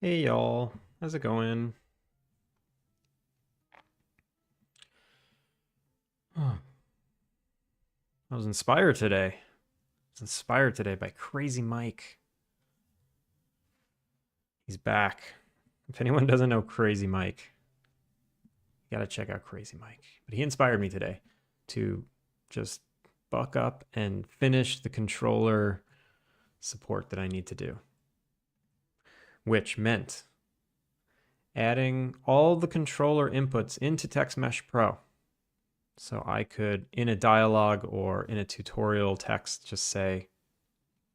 Hey y'all, how's it going? Huh. I was inspired today. I was inspired today by Crazy Mike. He's back. If anyone doesn't know Crazy Mike, you gotta check out Crazy Mike. But he inspired me today to just buck up and finish the controller support that I need to do, which meant adding all the controller inputs into TextMesh Pro. So I could, in a dialogue or in a tutorial text, just say,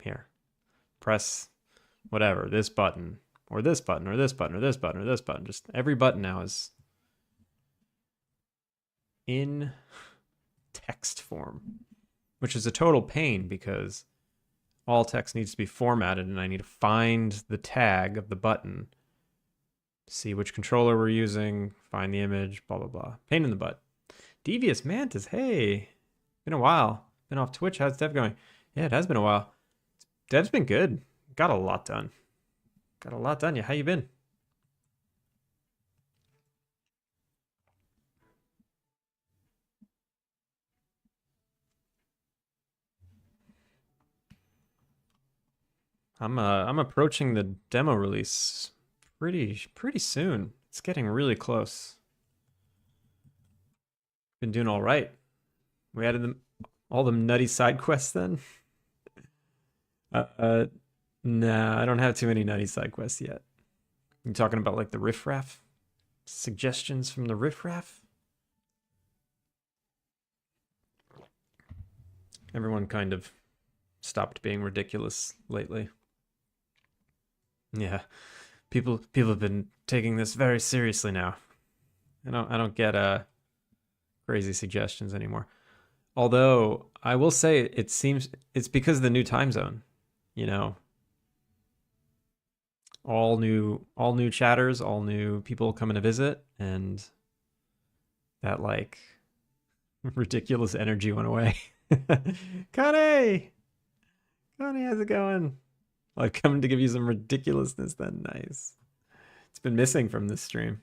here, press whatever, this button, or this button, or this button, or this button, or this button. Just every button now is in text form, which is a total pain because all text needs to be formatted and I need to find the tag of the button, see which controller we're using, find the image, blah, blah, blah. Pain in the butt. Devious Mantis, hey, been a while. Been off Twitch. How's Dev going? Yeah, it has been a while. Dev's been good. Got a lot done. Got a lot done. Yeah, how you been? I'm approaching the demo release pretty soon. It's getting really close. Been doing all right. We added all the nutty side quests then. uh, nah, I don't have too many nutty side quests yet. You talking about like the riffraff? Suggestions from the riffraff? Everyone kind of stopped being ridiculous lately. Yeah, people have been taking this very seriously now. I don't get crazy suggestions anymore. Although I will say it seems it's because of the new time zone. You know, all new chatters, all new people coming to visit, and that like ridiculous energy went away. Connie, Connie, how's it going? I've come to give you some ridiculousness then. Nice. It's been missing from this stream.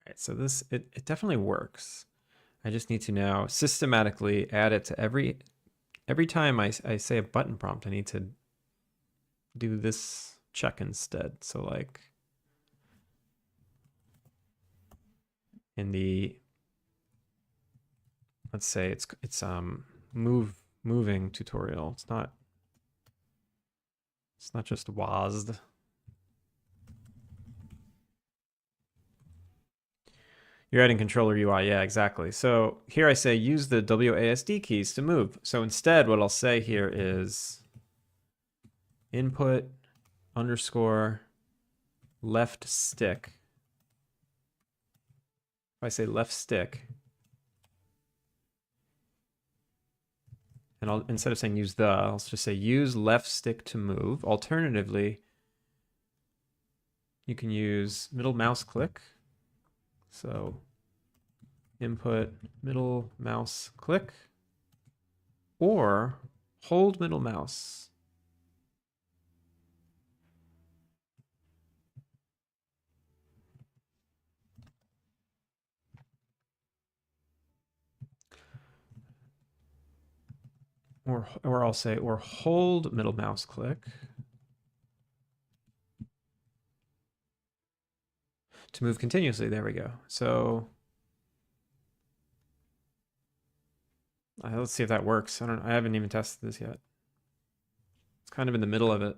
All right, so this it definitely works. I just need to now systematically add it to every time I say a button prompt, I need to do this check instead. So like in the, let's say it's moving tutorial. It's not just WASD. You're adding controller UI. Yeah, exactly. So here I say use the WASD keys to move. So instead, what I'll say here is input underscore left stick. If I say left stick, and I'll, instead of saying use the, I'll just say use left stick to move. Alternatively, you can use middle mouse click. So input middle mouse click or hold middle mouse. Or I'll say or hold middle mouse click to move continuously. There we go. So let's see if that works. I haven't even tested this yet. It's kind of in the middle of it.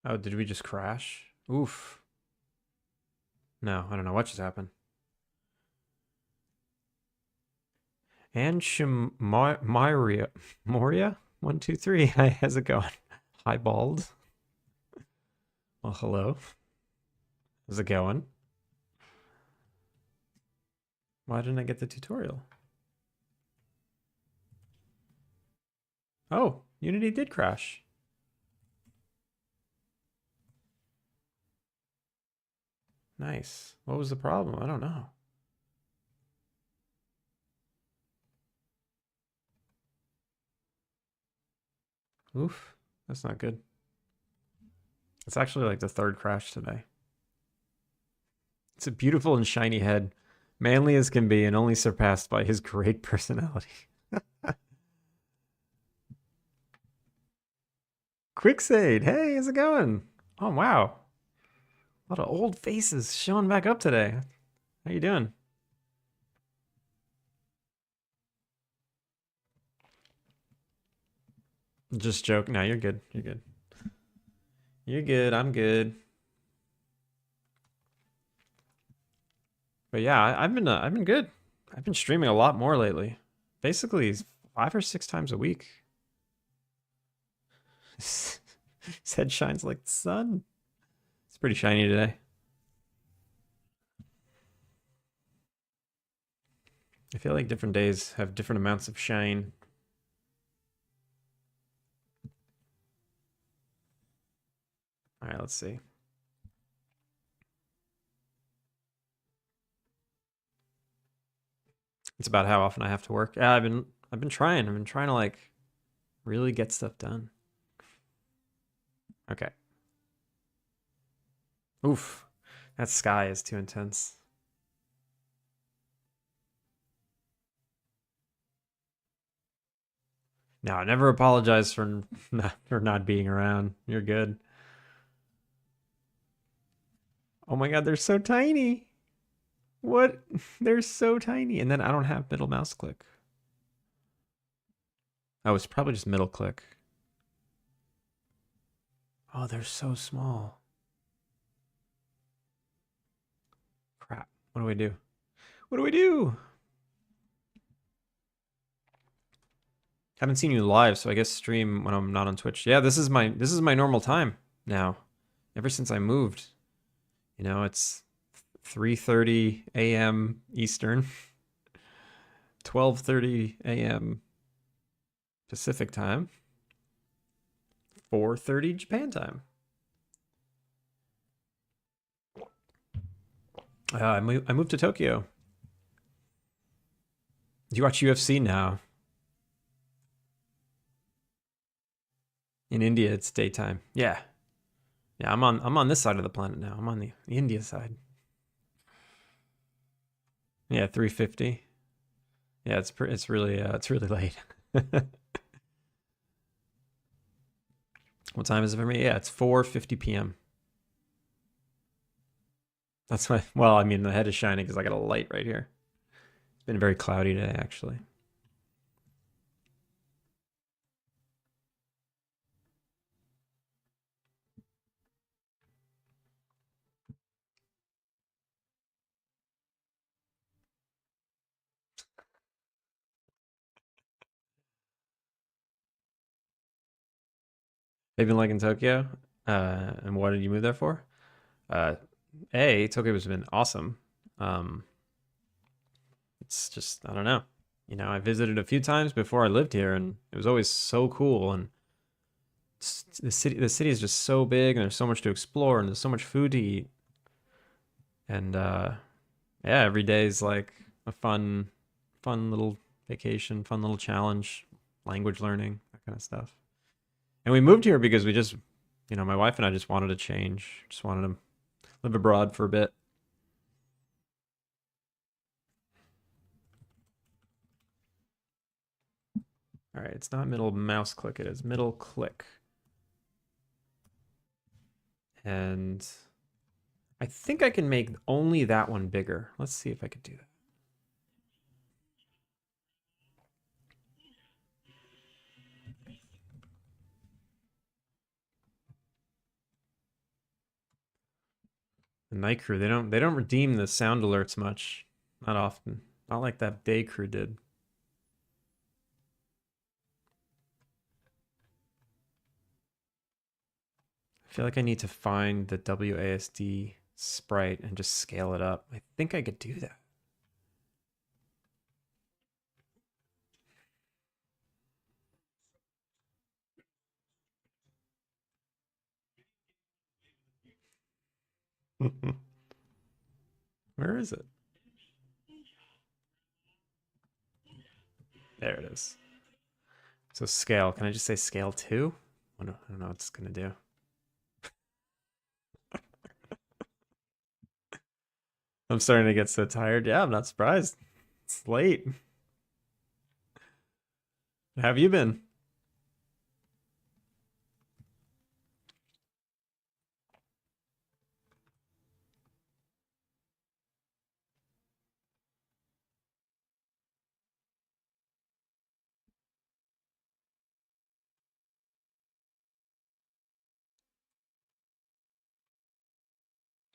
Oh, did we just crash? Oof. No, I don't know what just happened. And Moria 123. Hi, how's it going? Hi, bald. Well, hello. How's it going? Why didn't I get the tutorial? Oh, Unity did crash. Nice. What was the problem? I don't know. Oof. That's not good. It's actually like the third crash today. It's a beautiful and shiny head, manly as can be, and only surpassed by his great personality. Quicksade, hey, how's it going? Oh wow, a lot of old faces showing back up today. How you doing? Just joke. No, you're good. You're good. You're good. I'm good. But yeah, I've been good. I've been streaming a lot more lately. Basically, 5 or 6 times a week. His head shines like the sun. It's pretty shiny today. I feel like different days have different amounts of shine. All right, let's see. It's about how often I have to work. Yeah, I've been trying. I've been trying to like really get stuff done. Okay. Oof. That sky is too intense. No, never apologize for not being around. You're good. Oh my god, they're so tiny. What? They're so tiny. And then I don't have middle mouse click. Oh, it's probably just middle click. Oh, they're so small. Crap. What do we do? What do we do? Haven't seen you live, so I guess stream when I'm not on Twitch. Yeah, this is my normal time now. Ever since I moved. You know, it's 3:30 a.m. Eastern, 12:30 a.m. Pacific time, 4:30 Japan time. I moved to Tokyo. Do you watch UFC now? In India, it's daytime. Yeah, yeah. I'm on this side of the planet now. I'm on the India side. Yeah, 3:50. Yeah, it's really late. What time is it for me? Yeah, it's 4:50 p.m. That's why. Well, I mean, the head is shining because I got a light right here. It's been very cloudy today, actually. They've been like in Tokyo. And what did you move there for? Uh, Tokyo has been awesome. Um, it's just I don't know. You know, I visited a few times before I lived here, and it was always so cool. And the city is just so big, and there's so much to explore, and there's so much food to eat. And yeah, every day is like a fun little vacation, fun little challenge, language learning, that kind of stuff. And we moved here because we just, you know, my wife and I just wanted to change, just wanted to live abroad for a bit. All right, it's not middle mouse click, it is middle click. And I think I can make only that one bigger. Let's see if I could do that. The night crew, they don't redeem the sound alerts much. Not often. Not like that day crew did. I feel like I need to find the WASD sprite and just scale it up. I think I could do that. Where is it? There it is. So scale. Can I just say scale 2? I don't know what it's going to do. I'm starting to get so tired. Yeah, I'm not surprised. It's late. How have you been?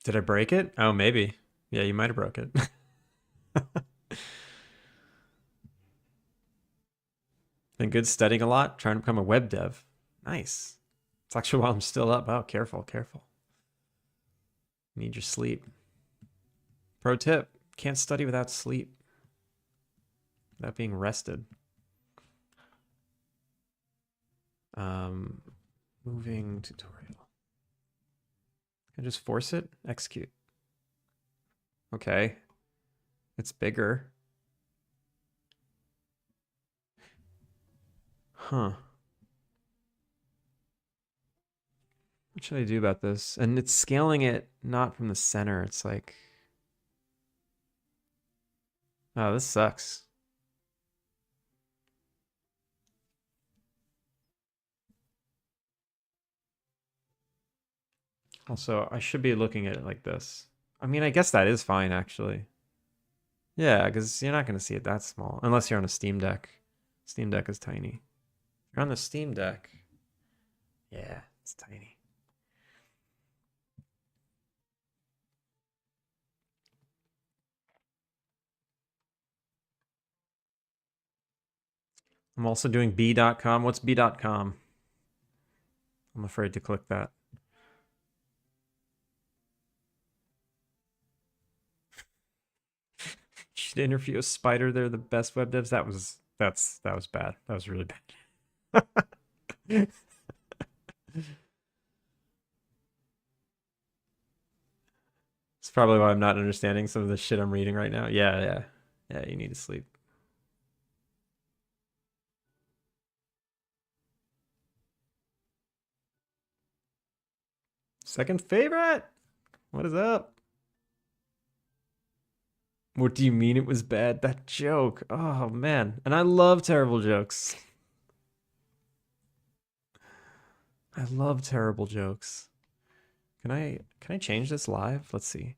Did I break it? Oh, maybe. Yeah, you might have broke it. Been good studying a lot, trying to become a web dev. Nice. It's actually while I'm still up. Oh, careful, careful. Need your sleep. Pro tip, can't study without sleep. Without being rested. Moving tutorial. Can I just force it? Execute. Okay. It's bigger. Huh. What should I do about this? And it's scaling it not from the center. It's like, oh, this sucks. Also, I should be looking at it like this. I mean, I guess that is fine, actually. Yeah, because you're not going to see it that small. Unless you're on a Steam Deck. Steam Deck is tiny. If you're on the Steam Deck. Yeah, it's tiny. I'm also doing b.com. What's b.com? I'm afraid to click that. Should interview a spider. They're the best web devs. That was bad. That was really bad. It's probably why I'm not understanding some of the shit I'm reading right now. Yeah. Yeah, you need to sleep. Second favorite? What is up? What do you mean it was bad? That joke. Oh man. And I love terrible jokes. I love terrible jokes. Can I change this live? Let's see.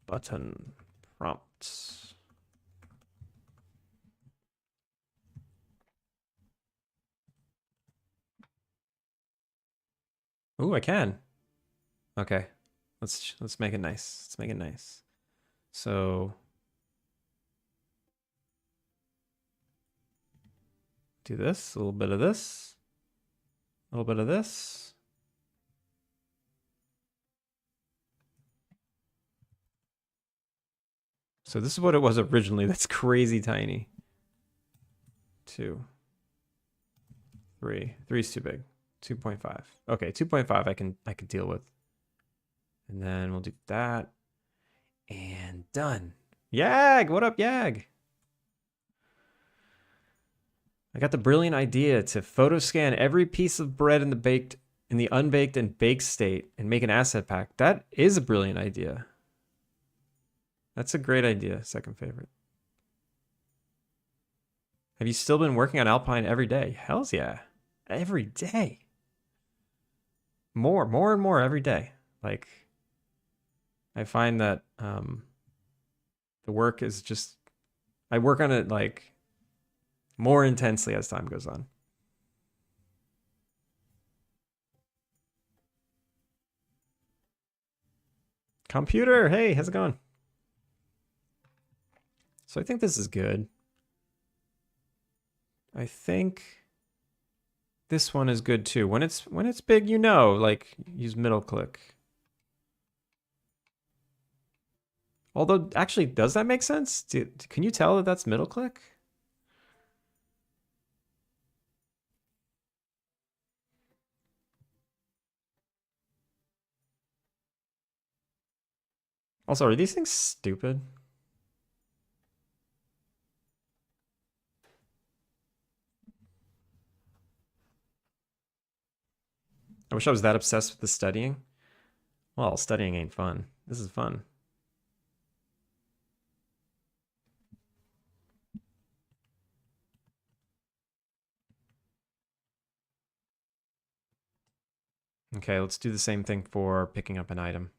Button prompts. Ooh, I can. Okay. Let's make it nice. Let's make it nice. So do this, a little bit of this, a little bit of this. So this is what it was originally. That's crazy tiny. 2, 3. 3 is too big. 2.5. Okay, 2.5 I can deal with. And then we'll do that. And done. Yag! What up, Yag? I got the brilliant idea to photo scan every piece of bread in the unbaked and baked state and make an asset pack. That is a brilliant idea. That's a great idea. Second favorite. Have you still been working on Alpine every day? Hells yeah. Every day. More and more every day. Like, I find that the work is just, I work on it like more intensely as time goes on. Computer, hey, how's it going? So I think this is good. I think this one is good too. When it's big, you know, like use middle click. Although, actually, does that make sense? Can you tell that that's middle click? Also, are these things stupid? I wish I was that obsessed with the studying. Well, studying ain't fun. This is fun. Okay, let's do the same thing for picking up an item.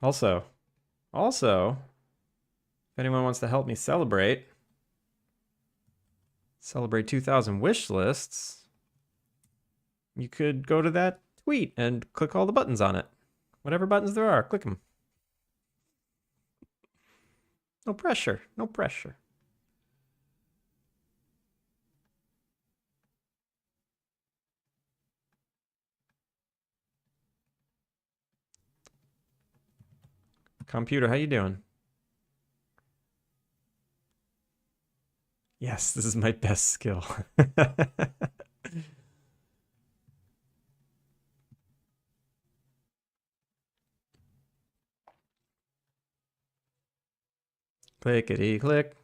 Also, if anyone wants to help me celebrate 2,000 wish lists, you could go to that tweet and click all the buttons on it. Whatever buttons there are, click them. No pressure, no pressure. Computer, how you doing? Yes, this is my best skill. Clickety click.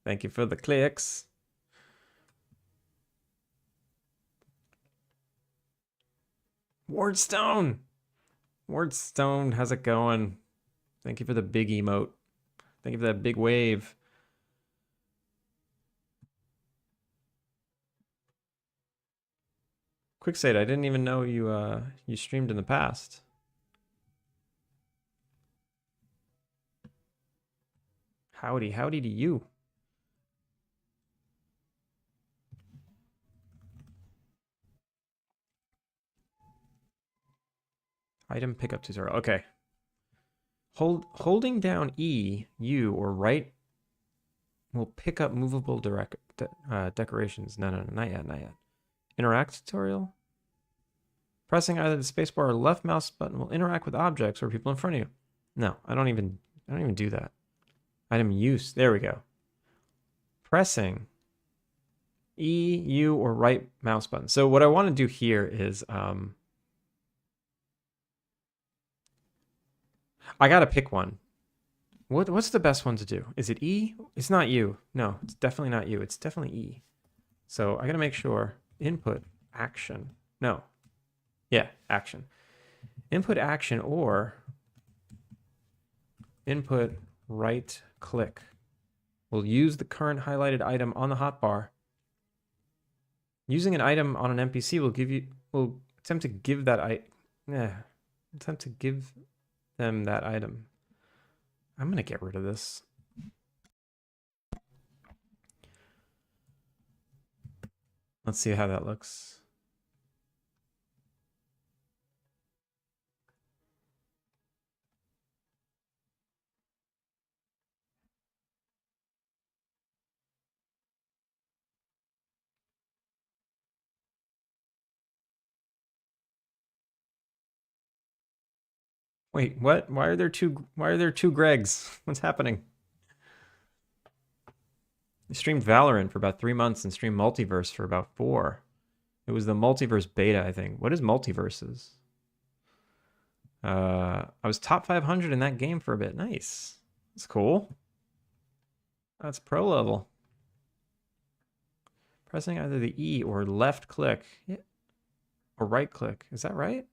Thank you for the clicks. Wardstone! Wardstone, how's it going? Thank you for the big emote. Thank you for that big wave. Quickstate, I didn't even know you streamed in the past. Howdy, howdy to you. Item pickup tutorial. Okay. Holding down E, U, or right will pick up movable decorations. No, not yet, not yet. Interact tutorial. Pressing either the spacebar or left mouse button will interact with objects or people in front of you. No, I don't even do that. Item use. There we go. Pressing E, U, or right mouse button. So what I want to do here is I gotta pick one. What's the best one to do? Is it E? It's not U. No, it's definitely not U. It's definitely E. So I gotta make sure. Input action. No. Yeah, action. Input action or input right click. We'll use the current highlighted item on the hotbar. Using an item on an NPC will attempt to give them that item. I'm gonna get rid of this. Let's see how that looks. Wait, what? Why are there two Gregs? What's happening? I streamed Valorant for about 3 months and streamed Multiverse for about 4. It was the Multiverse beta, I think. What is Multiverses? I was top 500 in that game for a bit. Nice. That's cool. That's pro level. Pressing either the E or left click. Yeah. Or right click. Is that right?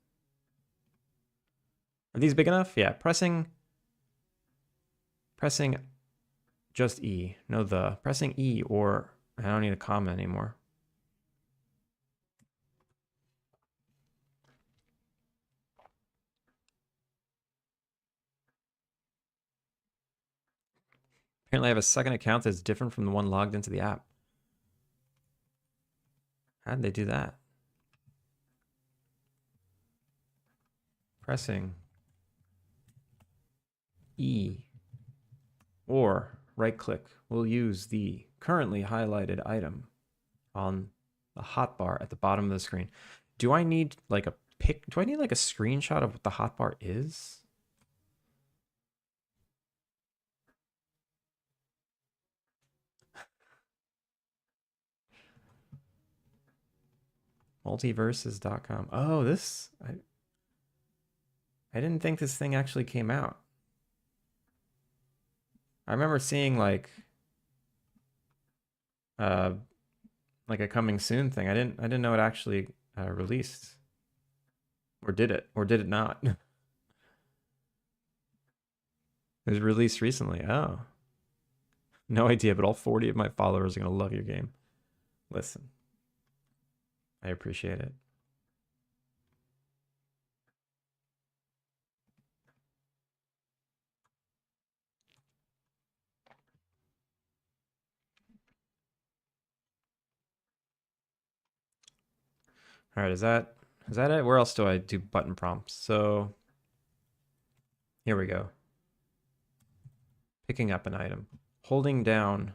Are these big enough? Yeah. Pressing just E. No, the. Pressing E or I don't need a comma anymore. Apparently I have a second account that's different from the one logged into the app. How did they do that? Pressing E or right click will use the currently highlighted item on the hotbar at the bottom of the screen. Do I need like a screenshot of what the hotbar is? Multiverses.com. Oh, this I didn't think this thing actually came out. I remember seeing uh like a coming soon thing. I didn't know it actually released. Or did it? Or did it not? It was released recently. Oh. No idea, but all 40 of my followers are going to love your game. Listen. I appreciate it. All right, is that it? Where else do I do button prompts? So here we go. Picking up an item. Holding down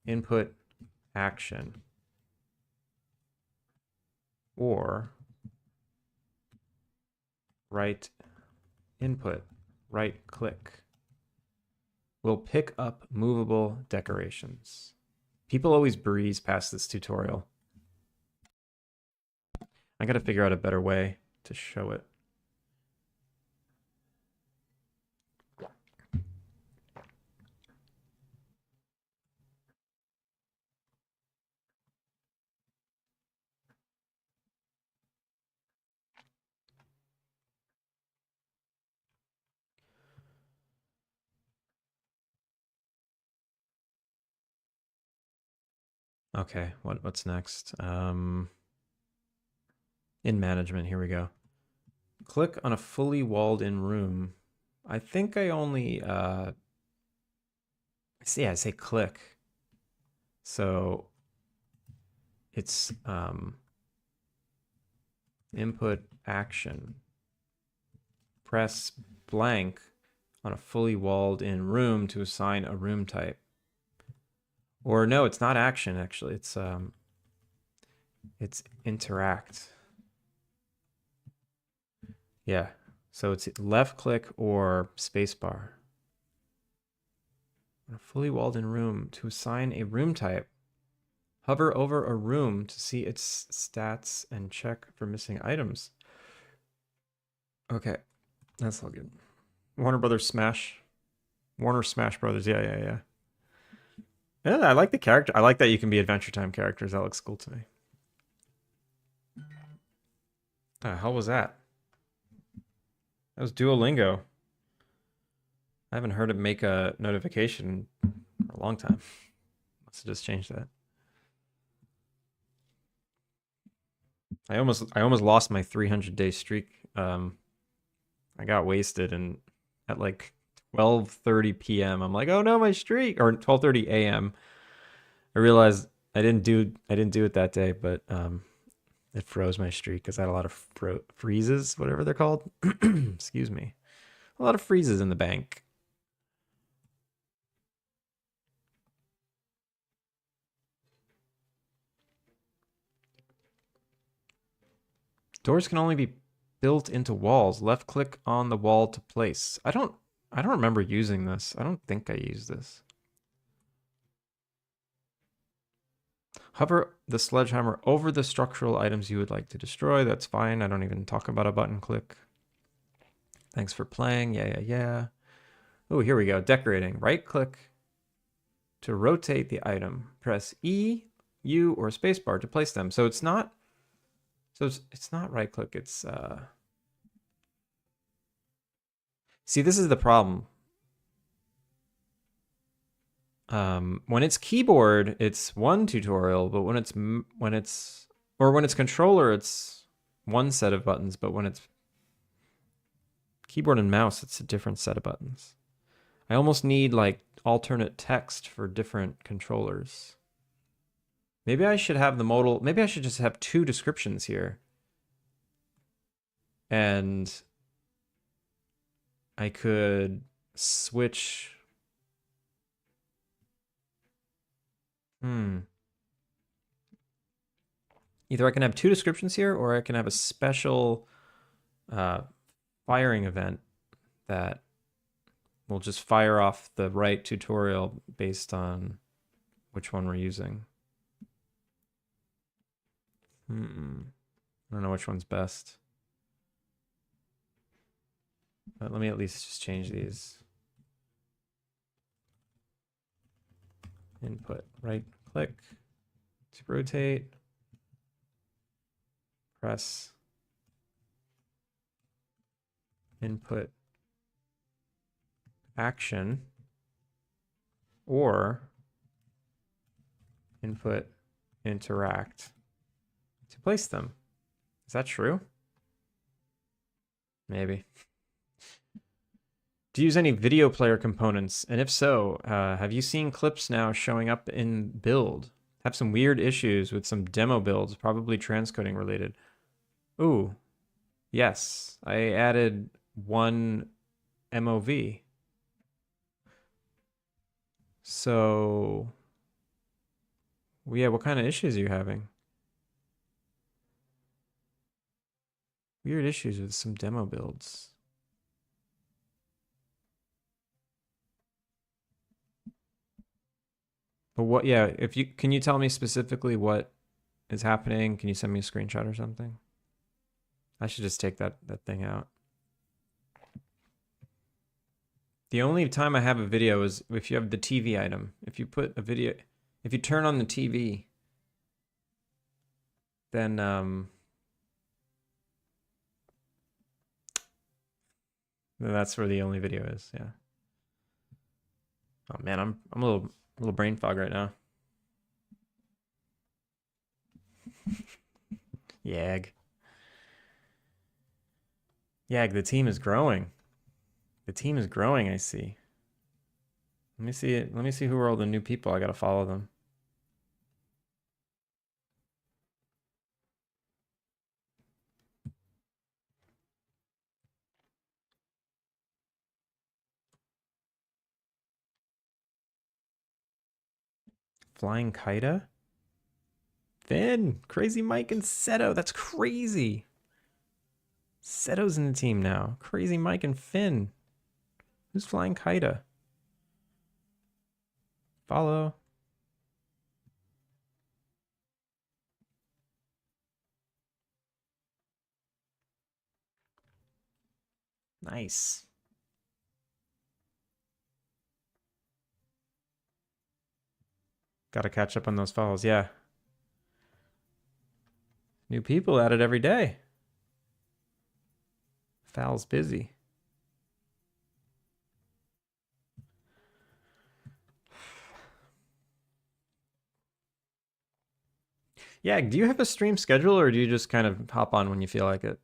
input action or right input, right click will pick up movable decorations. People always breeze past this tutorial. I gotta figure out a better way to show it. Okay, what's next? In management, here we go. Click on a fully walled in room. I think I only I say click. So it's input action. Press blank on a fully walled in room to assign a room type. Or no, it's not action actually. It's interact. Yeah. So it's left click or spacebar. On a fully walled in room to assign a room type. Hover over a room to see its stats and check for missing items. Okay. That's all good. Warner Brothers Smash. Warner Smash Brothers. Yeah. Yeah, I like the character. I like that you can be Adventure Time characters. That looks cool to me. The hell was that? That was Duolingo. I haven't heard it make a notification for a long time. Must have just changed that. I almost lost my 300-day streak. I got wasted and at like 12:30 p.m. I'm like, oh no, my streak, or 12:30 a.m. I realized I didn't do it that day, but it froze my streak because I had a lot of freezes, whatever they're called. Excuse me. A lot of freezes in the bank. Doors can only be built into walls. Left click on the wall to place. I don't remember using this. I don't think I used this. Hover the sledgehammer over the structural items you would like to destroy. That's fine. I don't even talk about a button click. Thanks for playing. Yeah. Oh, here we go. Decorating. Right click to rotate the item. Press E, U, or spacebar to place them. So it's not right click. It's See, this is the problem. When it's keyboard, it's one tutorial, but when it's controller, it's one set of buttons, but when it's keyboard and mouse, it's a different set of buttons. I almost need like alternate text for different controllers. Maybe I should have the modal, maybe I should just have two descriptions here. And I could switch. Either I can have two descriptions here, or I can have a special firing event that will just fire off the right tutorial based on which one we're using. I don't know which one's best. But let me at least just change these. Input, right click to rotate, press input action, or input interact to place them. Is that true? Maybe. Do you use any video player components? And if so, have you seen clips now showing up in build? Have some weird issues with some demo builds, probably transcoding related. Ooh, yes. I added one MOV. So, yeah, what kind of issues are you having? Weird issues with some demo builds. But what, yeah, if you, can you tell me specifically what is happening? Can you send me a screenshot or something? I should just take that thing out. The only time I have a video is if you have the TV item. If you put a video, if you turn on the TV, then that's where the only video is. Yeah. Oh man, I'm a little brain fog right now. Yag. Yag, the team is growing. The team is growing, I see. Let me see it. Let me see who are all the new people. I gotta follow them. Flying Kaida? Finn, Crazy Mike, and Seto. That's crazy. Seto's in the team now. Crazy Mike and Finn. Who's Flying Kaida? Follow. Nice. Gotta catch up on those follows. Yeah. New people added every day. Fal's busy. Yeah, do you have a stream schedule or do you just kind of hop on when you feel like it?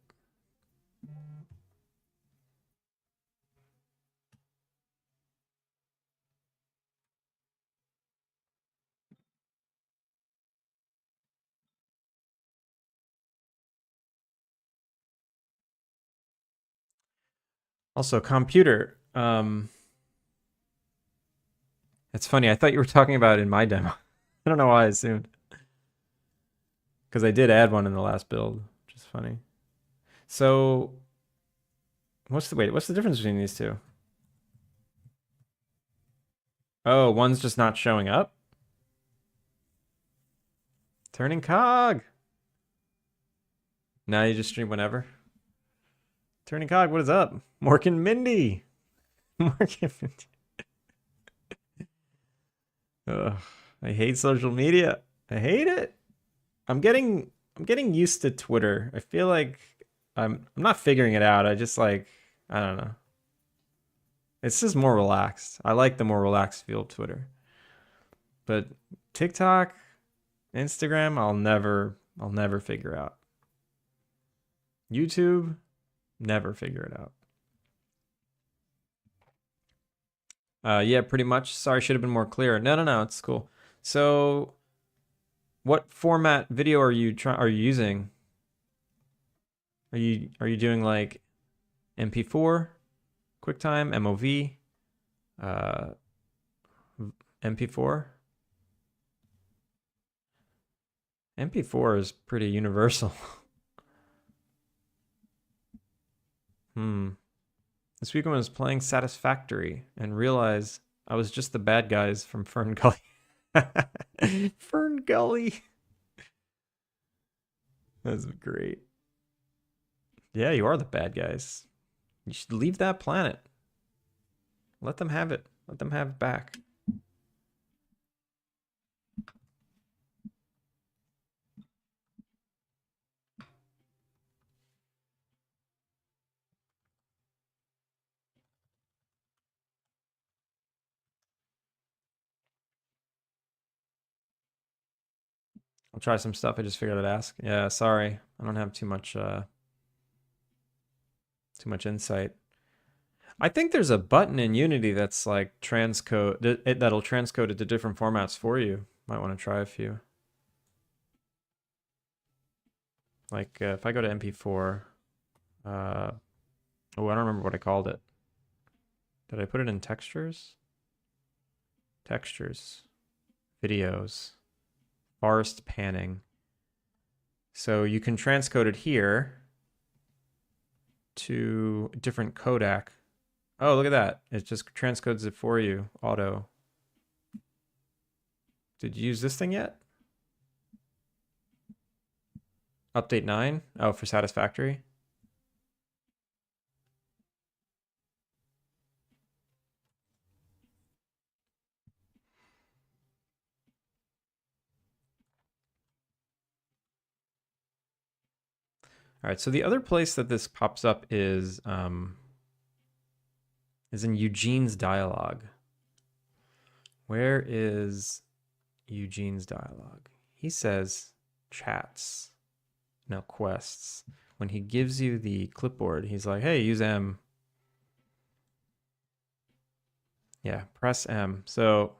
Also, computer. It's funny. I thought you were talking about it in my demo. I don't know why I assumed. Because I did add one in the last build, which is funny. So, what's the difference between these two? Oh, one's just not showing up? Turning cog. Now you just stream whenever? Turning cog, what is up? Mork and Mindy. Mork and Mindy. Ugh, I hate social media. I hate it. I'm getting used to Twitter. I feel like I'm not figuring it out. I just like, I don't know. It's just more relaxed. I like the more relaxed feel of Twitter. But TikTok, Instagram, I'll never figure out. YouTube, never figure it out. Yeah, pretty much. Sorry, should have been more clear. No, it's cool. So, what format video are you using? Are you doing like MP4, QuickTime, MOV, MP4? MP4 is pretty universal. This weekend I was playing Satisfactory and realized I was just the bad guys from Fern Gully. Fern Gully. That's great. Yeah, you are the bad guys. You should leave that planet. Let them have it. Let them have it back. I'll try some stuff I just figured I'd ask. Yeah, sorry. I don't have too much insight. I think there's a button in Unity that's like transcode that'll transcode it to different formats for you. Might want to try a few. Like if I go to MP4, oh, I don't remember what I called it. Did I put it in textures? Textures, videos, forest panning. So you can transcode it here to a different codec. Oh, look at that. It just transcodes it for you, auto. Did you use this thing yet? Update 9? Oh, for satisfactory? All right, so the other place that this pops up is in Eugene's dialogue. Where is Eugene's dialogue? He says chats, no quests. When he gives you the clipboard, he's like, hey, use M. Yeah, press M. So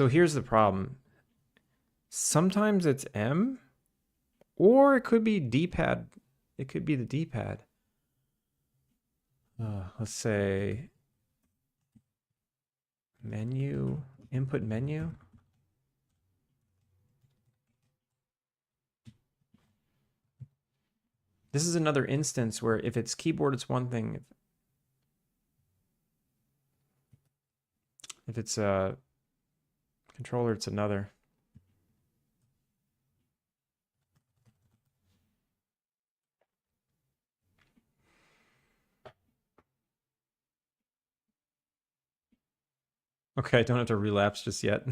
here's the problem. Sometimes it's M, or it could be D-pad. It could be the D-pad. Let's say menu, input menu. This is another instance where if it's keyboard, it's one thing. If it's a controller, it's another. Okay, I don't have to relapse just yet.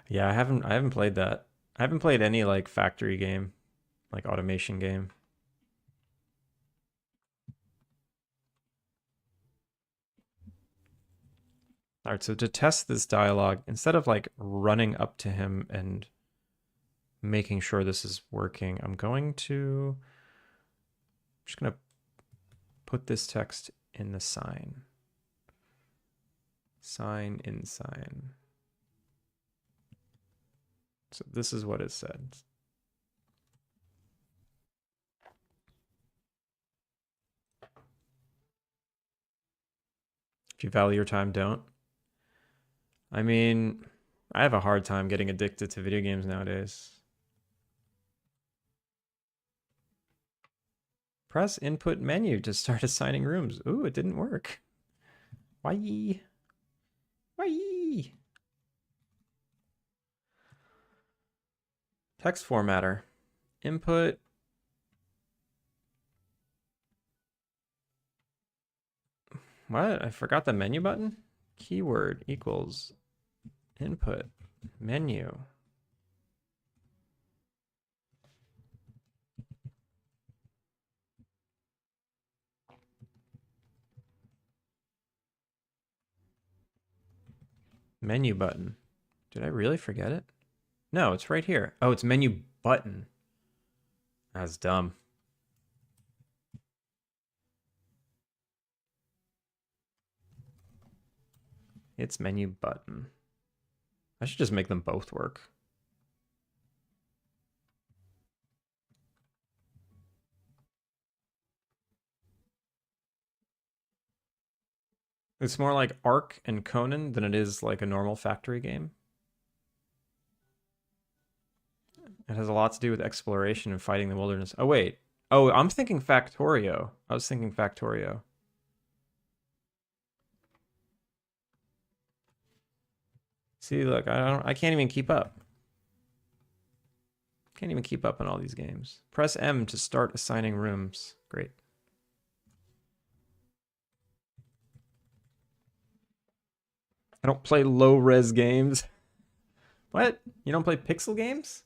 Yeah, I haven't played that. I haven't played any like factory game, like automation game. All right, so to test this dialogue, instead of like running up to him and making sure this is working, I'm just gonna put this text in the sign. Sign in sign. So this is what it said. If you value your time, don't. I mean, I have a hard time getting addicted to video games nowadays. Press input menu to start assigning rooms. Ooh, it didn't work. Why? Why? Text formatter. Input. What? I forgot the menu button? Keyword equals input menu. Menu button. Did I really forget it? No, it's right here. Oh, it's menu button. That's dumb. It's menu button. I should just make them both work. It's more like Ark and Conan than it is like a normal factory game. It has a lot to do with exploration and fighting the wilderness. Oh, wait. Oh, I'm thinking Factorio. I was thinking Factorio. See, look, I can't even keep up. Can't even keep up on all these games. Press M to start assigning rooms. Great. I don't play low-res games. What? You don't play pixel games?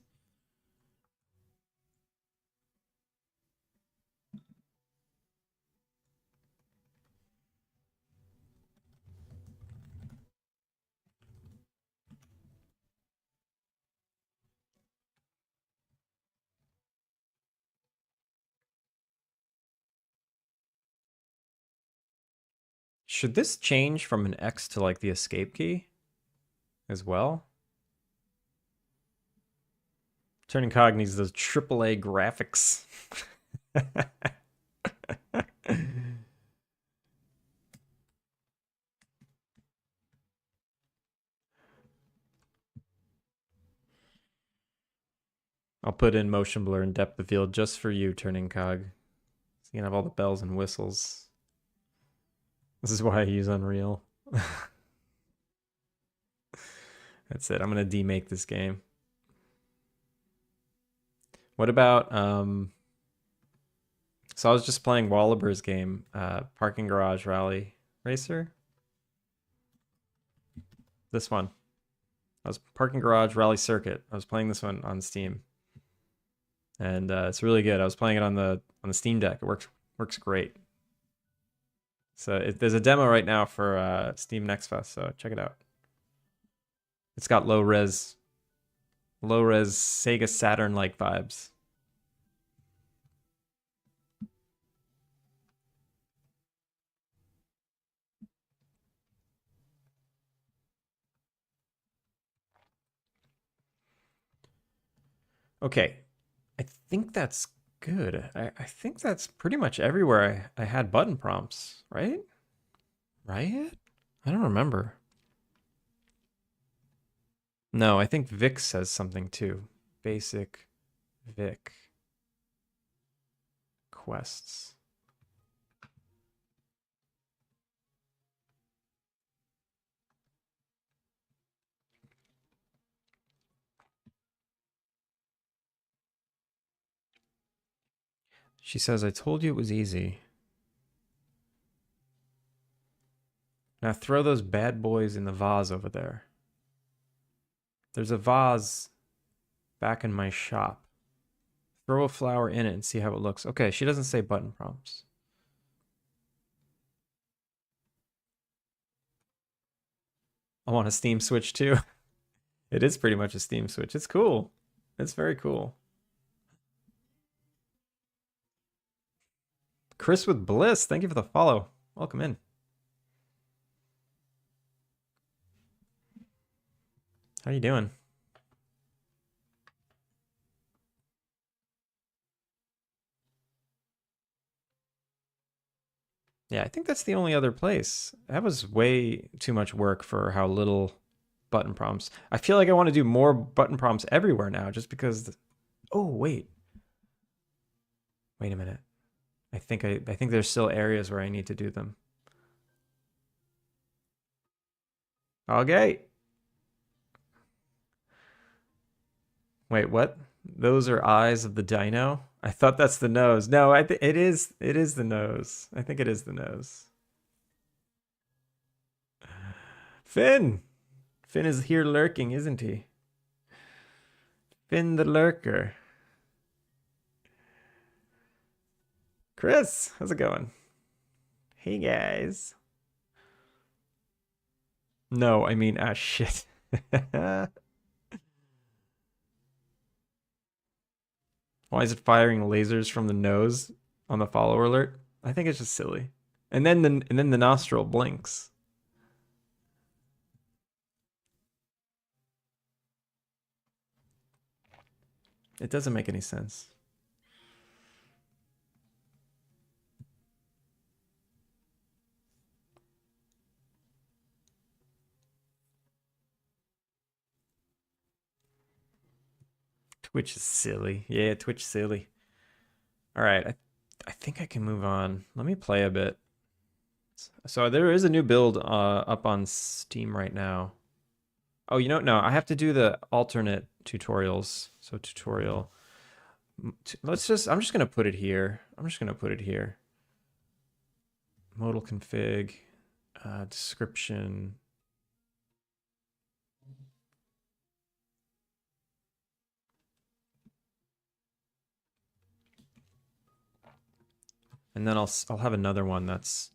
Should this change from an X to like the escape key as well? Turning cog needs those AAA graphics. I'll put in motion blur and depth of field just for you, turning cog. So you can have all the bells and whistles. This is why I use Unreal. That's it. I'm gonna demake this game. What about so I was just playing Wallaber's game, Parking Garage Rally Racer. This one. I was Parking Garage Rally Circuit. I was playing this one on Steam. And it's really good. I was playing it on the Steam Deck. It works great. So there's a demo right now for Steam Next Fest, so check it out. It's got low res Sega Saturn like vibes. Okay, I think that's good. I think that's pretty much everywhere I had button prompts, right? Right? I don't remember. No, I think Vic says something too. Basic Vic quests. She says, I told you it was easy. Now throw those bad boys in the vase over there. There's a vase back in my shop. Throw a flower in it and see how it looks. Okay, she doesn't say button prompts. I want a Steam Switch too. It is pretty much a Steam Switch. It's cool. It's very cool. Chris with Bliss, thank you for the follow. Welcome in. How you doing? Yeah, I think that's the only other place. That was way too much work for how little button prompts. I feel like I want to do more button prompts everywhere now just because oh, wait. Wait a minute. I think there's still areas where I need to do them. Okay. Wait, what? Those are eyes of the dino? I thought that's the nose. No, it is the nose. I think it is the nose. Finn. Finn is here lurking, isn't he? Finn the lurker. Chris, how's it going? Hey guys. No, I mean shit. Why is it firing lasers from the nose on the follower alert? I think it's just silly. And then the nostril blinks. It doesn't make any sense. Twitch is silly. Yeah, Twitch silly. All right, I think I can move on. Let me play a bit. So there is a new build up on Steam right now. Oh, you know, no, I have to do the alternate tutorials. So tutorial. I'm just gonna put it here. I'm just gonna put it here. Modal config, description. And then I'll have another one that's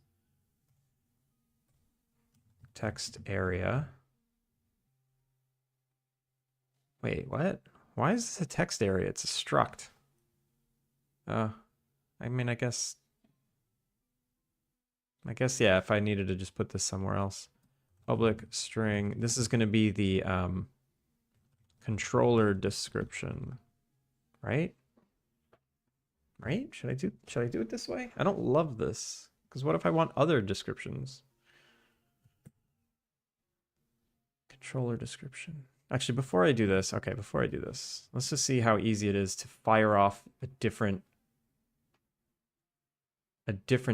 text area. Wait, what? Why is this a text area? It's a struct. I mean, I guess, yeah, if I needed to just put this somewhere else. Public string. This is going to be the controller description, right? Right? Should I do it this way? I don't love this, because what if I want other descriptions? Controller description. Actually, before I do this, let's just see how easy it is to fire off a different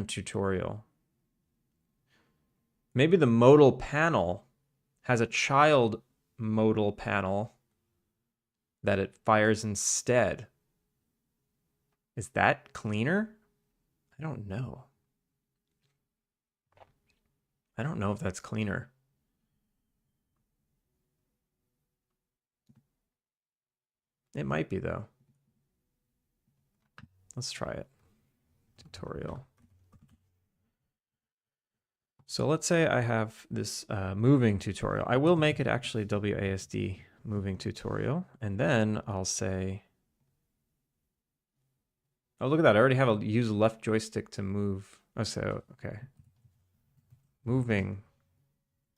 tutorial. Maybe the modal panel has a child modal panel that it fires instead. Is that cleaner? I don't know. I don't know if that's cleaner. It might be, though. Let's try it. Tutorial. So let's say I have this moving tutorial. I will make it actually WASD moving tutorial. And then I'll say, oh, look at that. I already have a use left joystick to move. Oh, so, okay. Moving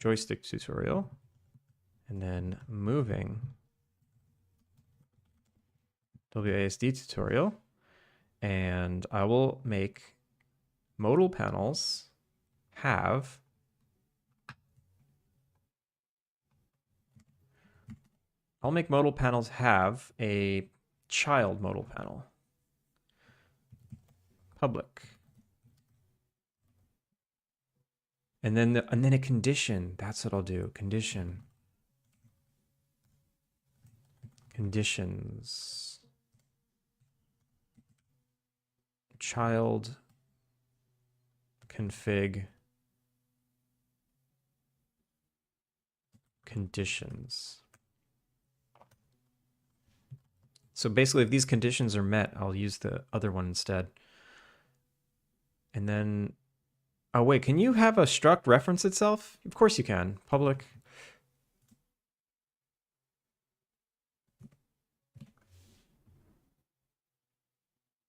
joystick tutorial. And then moving WASD tutorial. And I will make modal panels have a child modal panel. Public. And then a condition. That's what I'll do. Condition. Conditions. Child config conditions. So basically, if these conditions are met, I'll use the other one instead. And then, oh wait, can you have a struct reference itself? Of course you can. Public.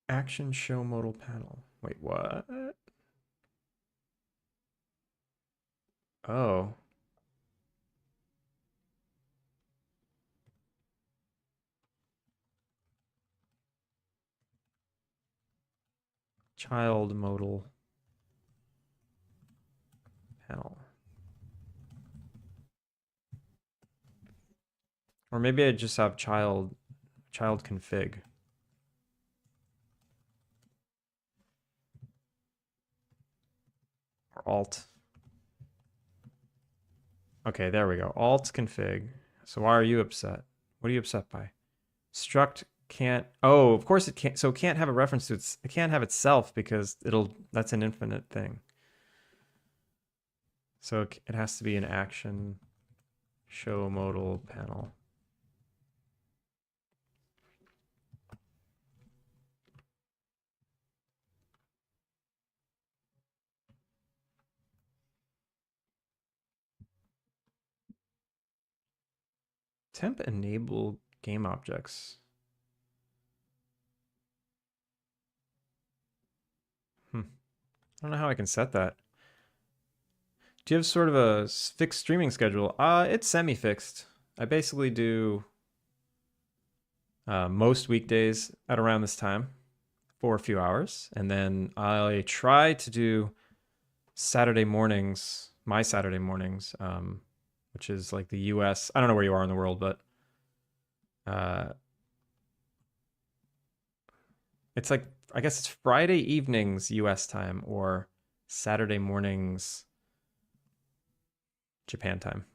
Action show modal panel. Wait, what? Oh. Child modal panel. Or maybe I just have child config. Or alt. Okay, there we go. Alt config. So why are you upset? What are you upset by? Struct can't. Oh, of course it can't. So it can't have a reference to it can't have itself because that's an infinite thing. So it has to be an action show modal panel. Temp enable game objects. I don't know how I can set that. Do you have sort of a fixed streaming schedule? It's semi-fixed. I basically do most weekdays at around this time for a few hours. And then I try to do Saturday mornings, my Saturday mornings, which is like the US. I don't know where you are in the world, but It's like, I guess it's Friday evenings US time or Saturday mornings Japan time.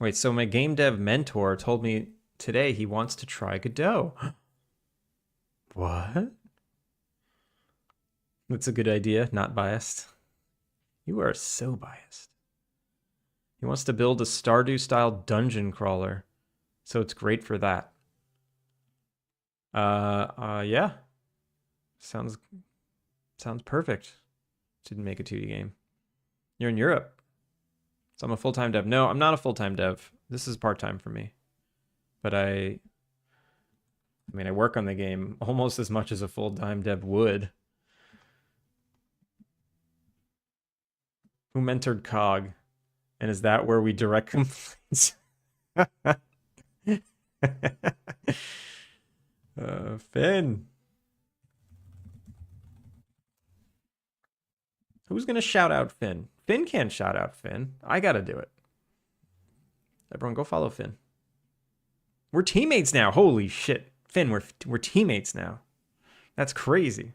Wait, so my game dev mentor told me today he wants to try Godot. What? That's a good idea, not biased. You are so biased. He wants to build a Stardew-style dungeon crawler, so it's great for that. Yeah. Sounds perfect to make a 2D game. You're in Europe, so I'm a full-time dev. No, I'm not a full-time dev. This is part-time for me. But I mean, I work on the game almost as much as a full-time dev would. Who mentored Cog? And is that where we direct complaints? Finn. Who's gonna shout out Finn? Finn can't shout out Finn. I gotta do it. Everyone go follow Finn. We're teammates now. Holy shit. Finn, we're teammates now. That's crazy.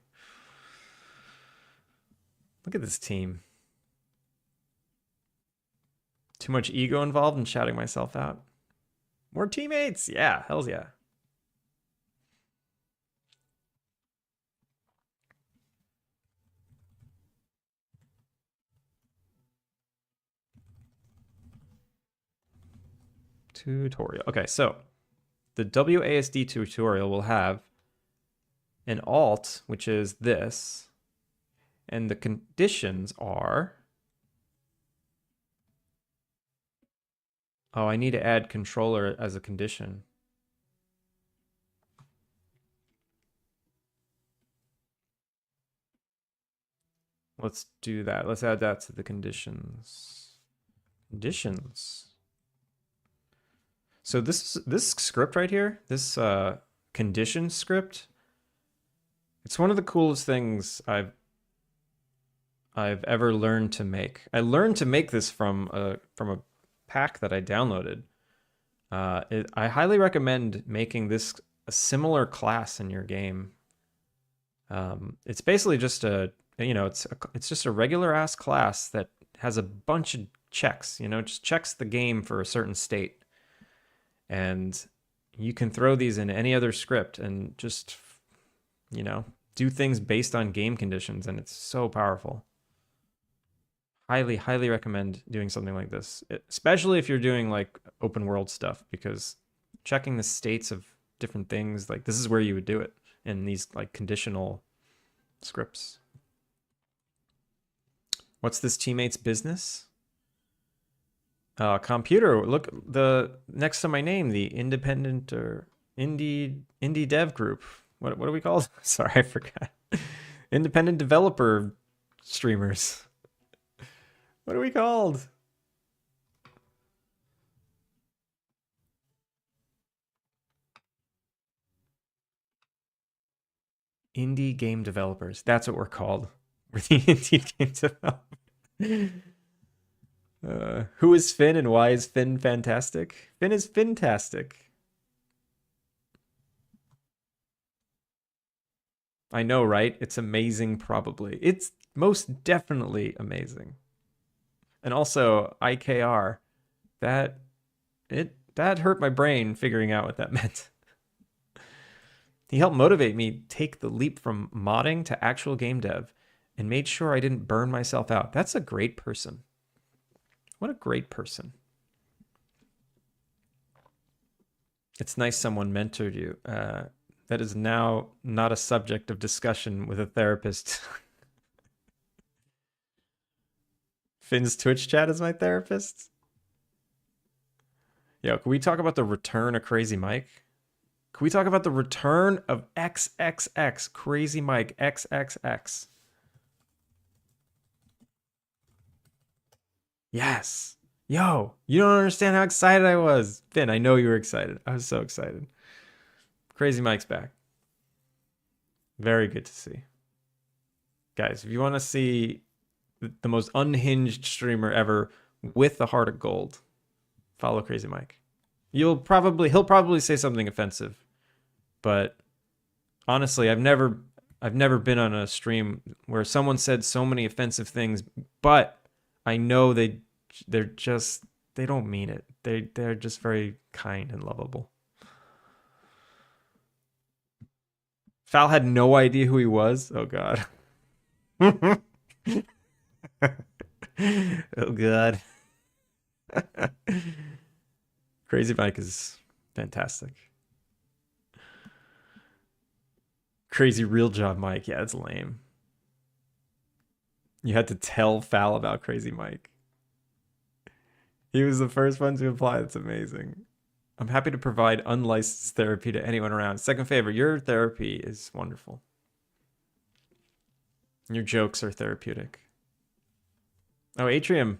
Look at this team. Too much ego involved in shouting myself out. We're teammates. Yeah, hells yeah. Tutorial. Okay, so the WASD tutorial will have an alt, which is this, and the conditions are... Oh, I need to add controller as a condition. Let's do that. Let's add that to the conditions. Conditions. So this script right here, this condition script, it's one of the coolest things I've ever learned to make. I learned to make this from a pack that I downloaded. I highly recommend making this a similar class in your game. It's basically just it's just a regular ass class that has a bunch of checks, just checks the game for a certain state. And you can throw these in any other script and just, do things based on game conditions, and it's so powerful. Highly, highly recommend doing something like this, especially if you're doing like open world stuff, because checking the states of different things, like this is where you would do it in these like conditional scripts. What's this teammate's business? Computer, look, the next to my name, the independent or indie dev group. What are we called? Sorry, I forgot. Independent developer streamers. What are we called? Indie game developers. That's what we're called. We're the indie game developers. Who is Finn and why is Finn fantastic? Finn is fantastic. I know, right? It's amazing, probably. It's most definitely amazing. And also, IKR. That hurt my brain figuring out what that meant. He helped motivate me take the leap from modding to actual game dev and made sure I didn't burn myself out. That's a great person. What a great person. It's nice someone mentored you. That is now not a subject of discussion with a therapist. Finn's Twitch chat is my therapist. Yo, can we talk about the return of Crazy Mike? Can we talk about the return of XXX, Crazy Mike XXX? Yes. Yo, you don't understand how excited I was. Finn, I know you were excited. I was so excited. Crazy Mike's back. Very good to see. Guys, if you want to see the most unhinged streamer ever with the heart of gold, Follow Crazy Mike. He'll probably say something offensive, but honestly, I've never been on a stream where someone said so many offensive things, but I know they don't mean it. They're just very kind and lovable. Fal had no idea who he was. Oh god. Oh god. Crazy Mike is fantastic. Crazy real job Mike. Yeah, it's lame. You had to tell Fal about Crazy Mike. He was the first one to apply. That's amazing. I'm happy to provide unlicensed therapy to anyone around. Second favor, your therapy is wonderful. Your jokes are therapeutic. Oh, Atrium.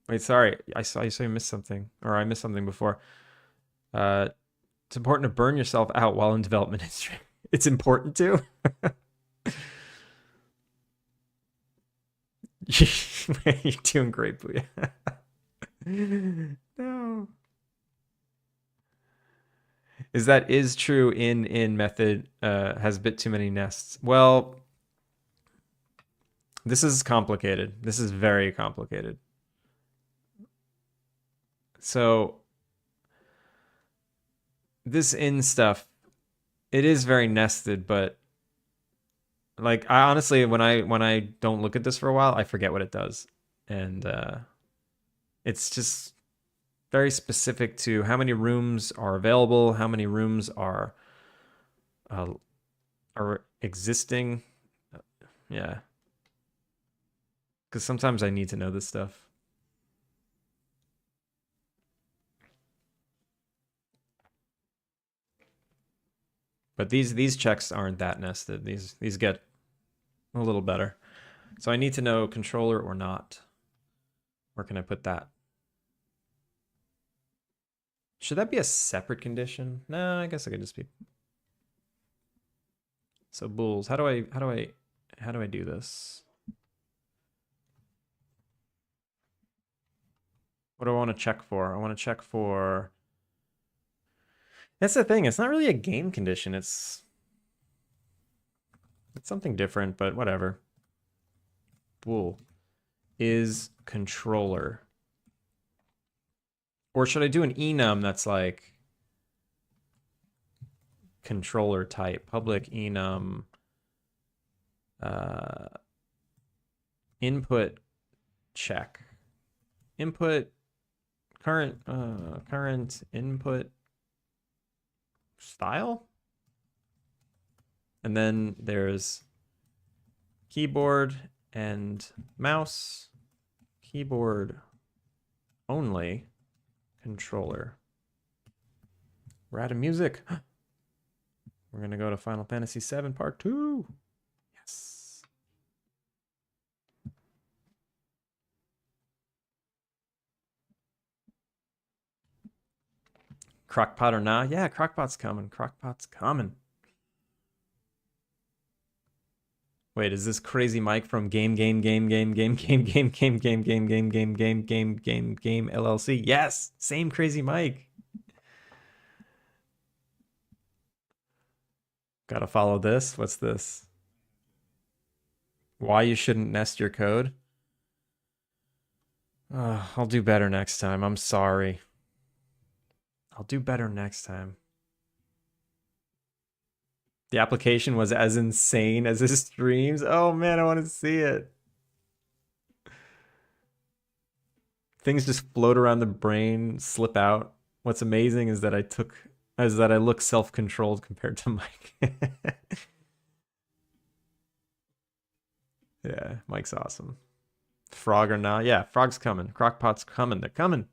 Wait, sorry. I saw you missed something. Or I missed something before. It's important to burn yourself out while in development history. It's important to? You're doing great, Booyah. No. Is true in method has a bit too many nests. Well, this is complicated. This is very complicated. So this in stuff, it is very nested, but like I honestly when I don't look at this for a while, I forget what it does. And it's just very specific to how many rooms are available, how many rooms are existing. Yeah. Because sometimes I need to know this stuff. But these checks aren't that nested. These get a little better. So I need to know controller or not. Where can I put that? Should that be a separate condition? No, I guess I could just be. So bulls. How do I do this? What do I want to check for? I want to check for. That's the thing. It's not really a game condition. It's something different, but whatever. Bool is controller. Or should I do an enum that's like controller type, public enum, input check, input current input style, and then there's keyboard and mouse, keyboard only, controller. We're out of music. We're gonna go to Final Fantasy VII Part 2. Yes. Crockpot or not? Yeah, Crockpot's coming. Crockpot's coming. Wait, is this Crazy Mike from Game LLC? Yes, same Crazy Mike. Gotta follow this. What's this? Why you shouldn't nest your code? I'll do better next time. I'm sorry. I'll do better next time. The application was as insane as his streams. Oh man, I want to see it. Things just float around the brain, slip out. What's amazing is that I look self-controlled compared to Mike. Yeah, Mike's awesome. Frog or not? Yeah, Frog's coming. Crockpot's coming. They're coming.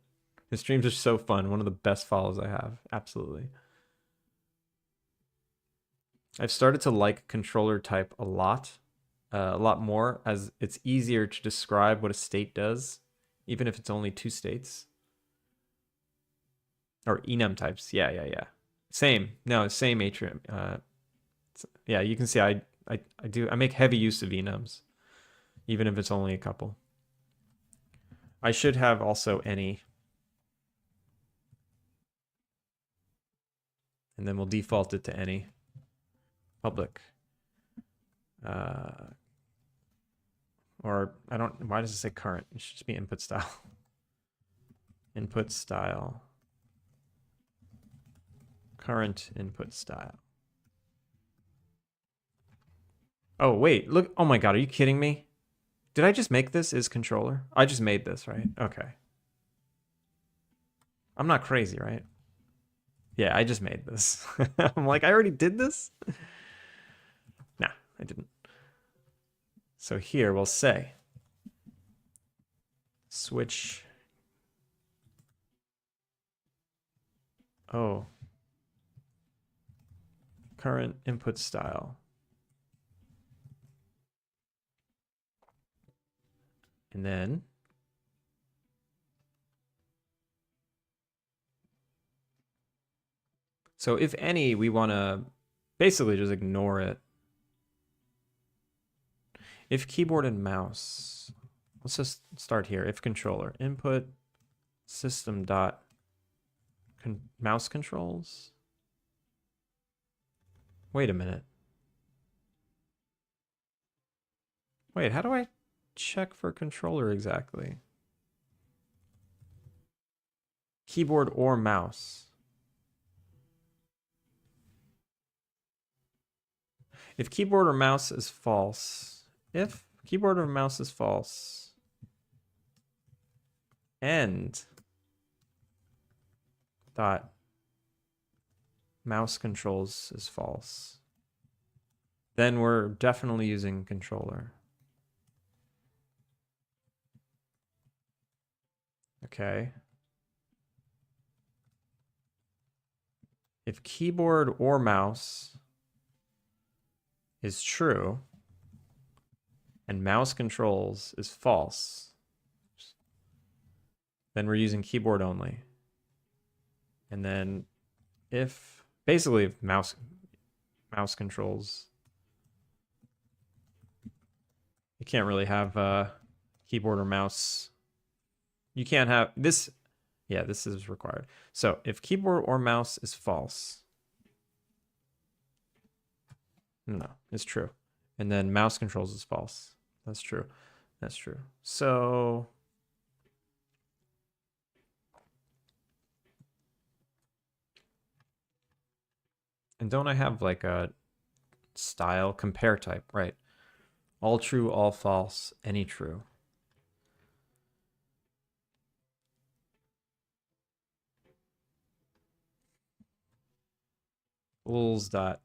His streams are so fun. One of the best follows I have. Absolutely. I've started to like controller type a lot more, as it's easier to describe what a state does, even if it's only two states. Or enum types. Yeah. Same. No, same atrium. Yeah, you can see I make heavy use of enums, even if it's only a couple. I should have also any. And then we'll default it to any public. Or I don't, why does it say current? It should just be input style. Input style. Current input style. Oh, wait, look. Oh my God, are you kidding me? Did I just make this is controller? I just made this, right? Okay. I'm not crazy, right? Yeah, I just made this. I'm like, I already did this? Nah, I didn't. So here we'll say switch. Oh. Current input style. And then so if any, we want to basically just ignore it. If keyboard and mouse, let's just start here. If controller, input system dot mouse controls. Wait a minute. Wait, how do I check for controller exactly? Keyboard or mouse. If keyboard or mouse is false, if keyboard or mouse is false, and dot mouse controls is false, then we're definitely using controller. Okay. If keyboard or mouse is true and mouse controls is false, then we're using keyboard only. And then if basically if mouse controls, you can't really have keyboard or mouse. You can't have this. Yeah, this is required. So if keyboard or mouse is false, no, it's true. And then mouse controls is false. That's true. That's true. So and don't I have like a style compare type, right? All true, all false, any true. Bools dot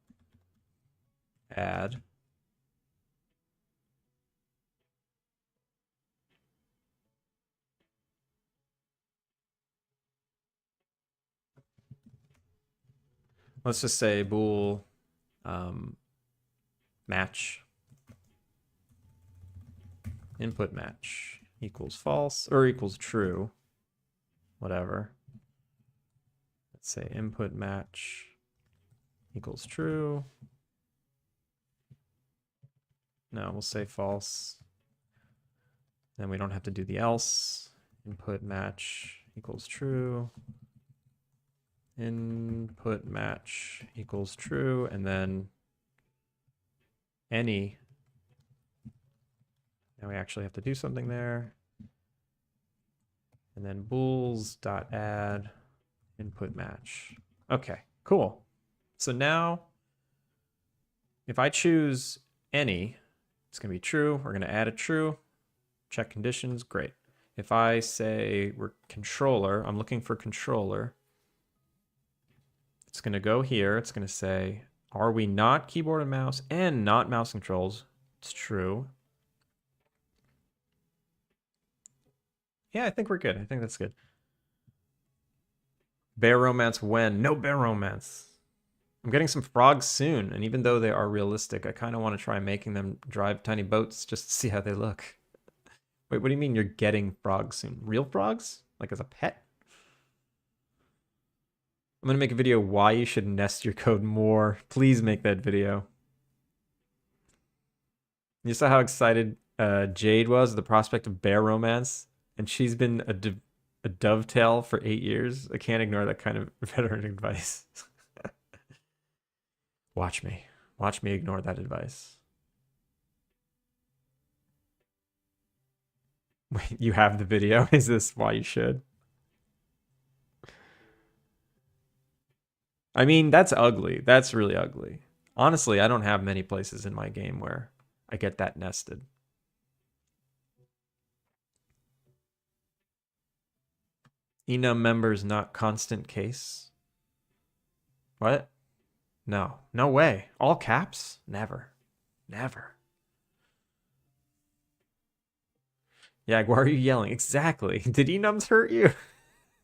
add. Let's just say bool match input match equals false or equals true, whatever. Let's say input match equals true. No, we'll say false. Then we don't have to do the else. Input match equals true. Input match equals true. And then any. Now we actually have to do something there. And then bools dot add input match. Okay, cool. So now if I choose any, it's going to be true. We're going to add a true. Check conditions. Great. If I say we're controller, I'm looking for controller. It's going to go here. It's going to say, are we not keyboard and mouse and not mouse controls? It's true. Yeah, I think we're good. I think that's good. Bear romance when? No bear romance. I'm getting some frogs soon, and even though they are realistic, I kind of want to try making them drive tiny boats just to see how they look. Wait, what do you mean you're getting frogs soon? Real frogs? Like as a pet? I'm going to make a video why you should nest your code more. Please make that video. You saw how excited Jade was at the prospect of bear romance? And she's been a dovetail for 8 years. I can't ignore that kind of veteran advice. Watch me. Watch me ignore that advice. Wait, you have the video? Is this why you should? I mean, that's ugly. That's really ugly. Honestly, I don't have many places in my game where I get that nested. Enum members not constant case. What? No. No way. All caps? Never. Never. Yeah, why are you yelling? Exactly. Did enums hurt you?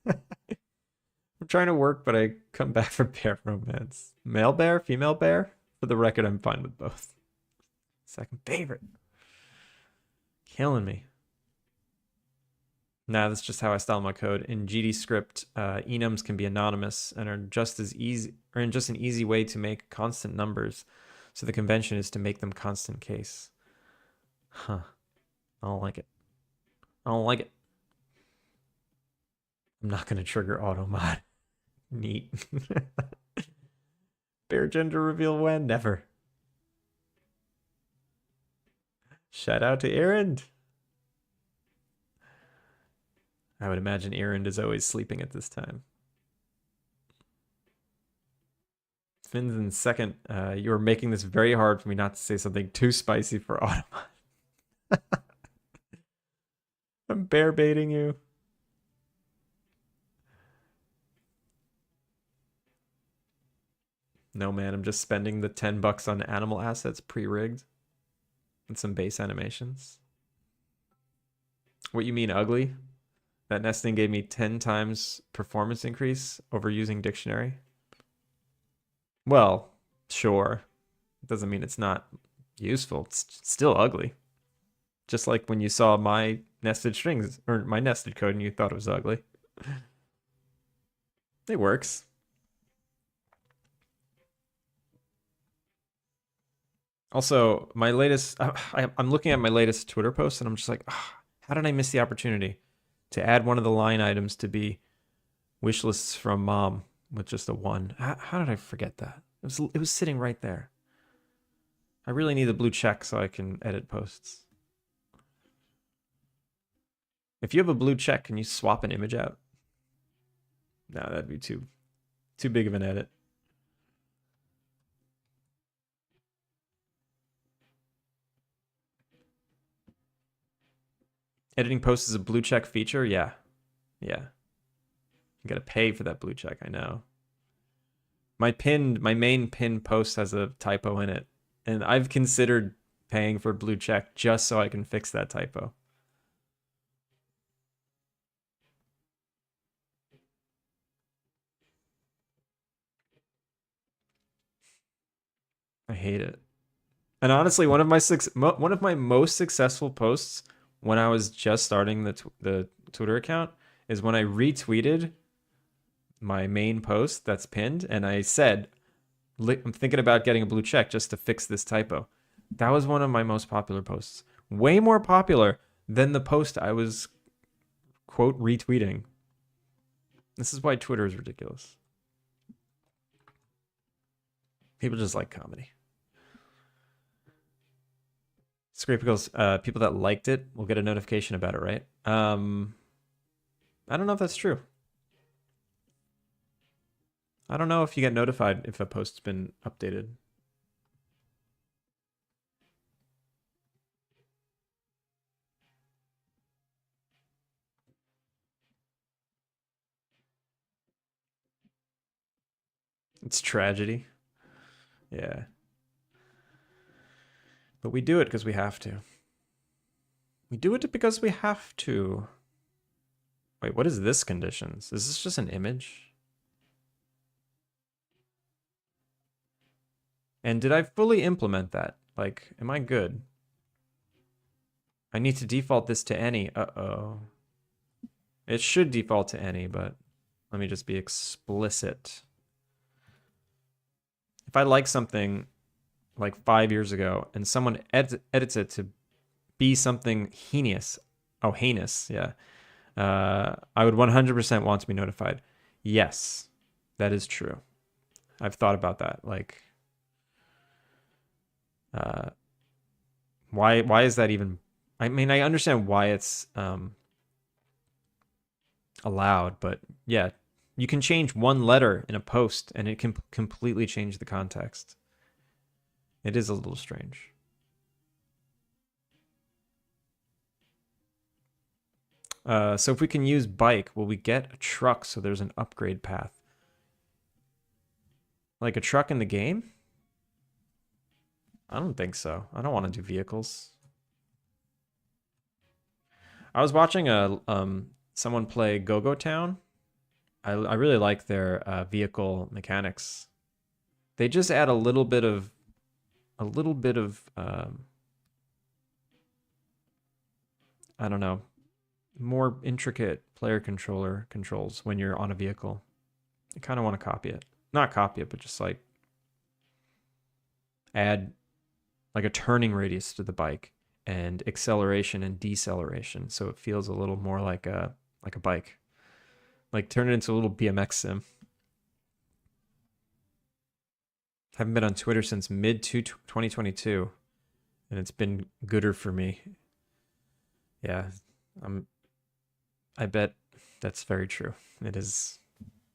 I'm trying to work, but I come back for bear romance. Male bear? Female bear? For the record, I'm fine with both. Second favorite. Killing me. Nah, that's just how I style my code. In GD script, enums can be anonymous and are just as easy, or in just an easy way to make constant numbers. So the convention is to make them constant case. Huh. I don't like it. I don't like it. I'm not going to trigger auto mod. Neat. Bear gender reveal when? Never. Shout out to Erend. I would imagine Erend is always sleeping at this time. Finn's in second. You are making this very hard for me not to say something too spicy for auto mod. I'm bear baiting you. No, man, I'm just spending the $10 on animal assets pre-rigged and some base animations. What you mean ugly? That nesting gave me 10 times performance increase over using dictionary. Well, sure. It doesn't mean it's not useful. It's still ugly. Just like when you saw my nested strings or my nested code and you thought it was ugly. It works. Also, my latest, I'm looking at my latest Twitter post and I'm just like, oh, how did I miss the opportunity to add one of the line items to be wish lists from mom with just a 1? How did I forget that? It was sitting right there. I really need the blue check so I can edit posts. If you have a blue check, can you swap an image out? No, that'd be too big of an edit. Editing posts is a blue check feature? Yeah. Yeah. You gotta pay for that blue check, I know. My main pinned post has a typo in it, and I've considered paying for blue check just so I can fix that typo. I hate it. And honestly, one of my most successful posts when I was just starting the Twitter account is when I retweeted my main post that's pinned and I said, I'm thinking about getting a blue check just to fix this typo. That was one of my most popular posts. Way more popular than the post I was, quote, retweeting. This is why Twitter is ridiculous. People just like comedy. Scrapicals, people that liked it will get a notification about it, right? I don't know if that's true. I don't know if you get notified if a post's been updated. It's tragedy. Yeah. But we do it because we have to. We do it because we have to. Wait, what is this conditions? Is this just an image? And did I fully implement that? Like, am I good? I need to default this to any. Uh-oh. It should default to any, but let me just be explicit. If I like something like 5 years ago and someone edits it to be something heinous, yeah, I would 100% want to be notified. Yes, that is true. I've thought about that. Like, Uh, why is that even? I mean, I understand why it's allowed, but yeah, you can change one letter in a post and it can completely change the context. It is a little strange. So if we can use bike, will we get a truck so there's an upgrade path? Like a truck in the game? I don't think so. I don't want to do vehicles. I was watching someone play Go-Go Town. I really like their vehicle mechanics. They just add a little bit of I don't know, more intricate player controller controls when you're on a vehicle. I kind of want to copy it. Not copy it, but just like add like a turning radius to the bike and acceleration and deceleration so it feels a little more like a bike. Like turn it into a little BMX sim. Haven't been on Twitter since mid 2022 and it's been gooder for me. Yeah, I bet that's very true. It is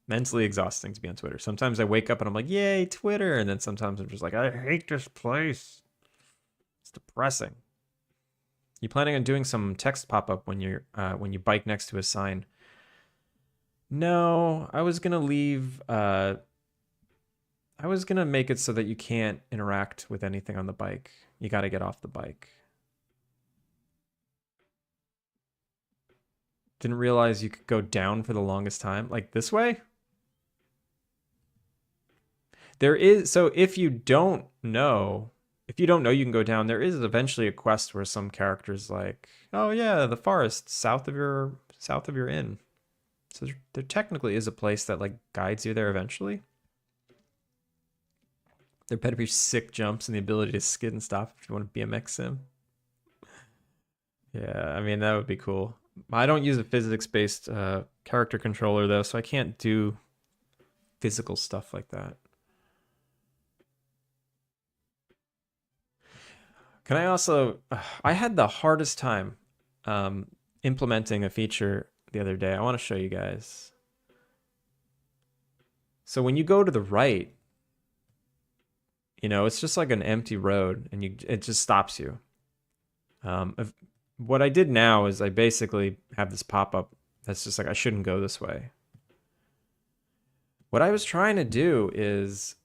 mentally exhausting to be on Twitter. Sometimes I wake up and I'm like, yay, Twitter. And then sometimes I'm just like, I hate this place. It's depressing. You planning on doing some text pop-up when you bike next to a sign? No, I was gonna leave. I was gonna make it so that you can't interact with anything on the bike. You got to get off the bike. Didn't realize you could go down for the longest time, like this way. There is, so if you don't know you can go down, there is eventually a quest where some characters like, oh yeah, the forest south of your inn. So there technically is a place that like guides you there eventually. There better be sick jumps and the ability to skid and stop if you want to BMX sim. Yeah, I mean that would be cool. I don't use a physics-based character controller though, so I can't do physical stuff like that. Can I also, I had the hardest time implementing a feature the other day. I want to show you guys. So when you go to the right, you know, it's just like an empty road and it just stops you. What I did now is I basically have this pop-up that's just like, I shouldn't go this way. What I was trying to do is,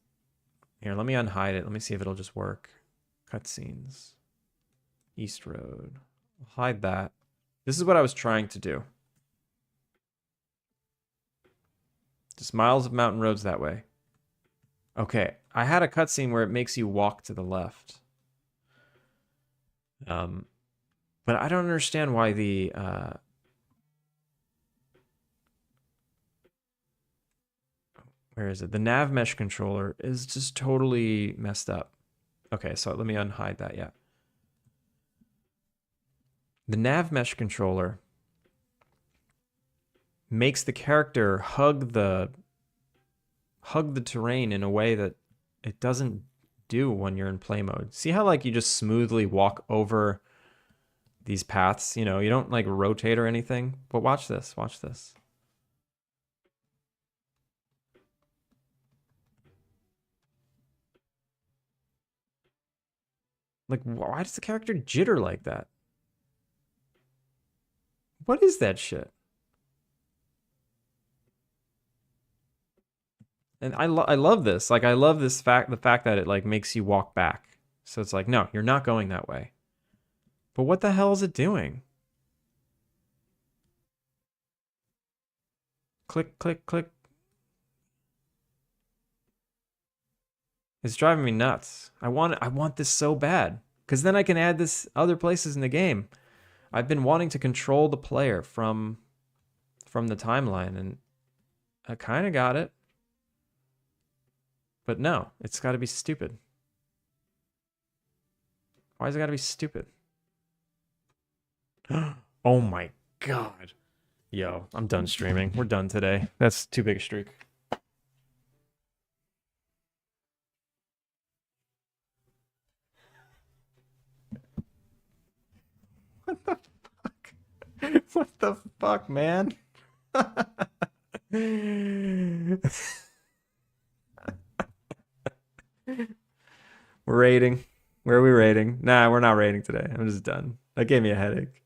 here, let me unhide it. Let me see if it'll just work. Cutscenes. East Road. I'll hide that. This is what I was trying to do. Just miles of mountain roads that way. Okay, I had a cutscene where it makes you walk to the left. But I don't understand why the where is it? The nav mesh controller is just totally messed up. Okay, so let me unhide that, yeah. The nav mesh controller makes the character hug the terrain in a way that it doesn't do when you're in play mode. See how like you just smoothly walk over these paths, you know, you don't like rotate or anything. But watch this, watch this. Like, why does the character jitter like that? What is that shit? And I love this. Like, I love this the fact that it like makes you walk back. So it's like, no, you're not going that way. But what the hell is it doing? Click, click, click. It's driving me nuts. I want this so bad. Because then I can add this other places in the game. I've been wanting to control the player from the timeline, and I kind of got it. But no, it's got to be stupid. Why has it got to be stupid? Oh my god. Yo, I'm done streaming. We're done today. That's too big a streak. What the fuck, man? We're rating. Where are we rating? Nah, we're not rating today. I'm just done. That gave me a headache.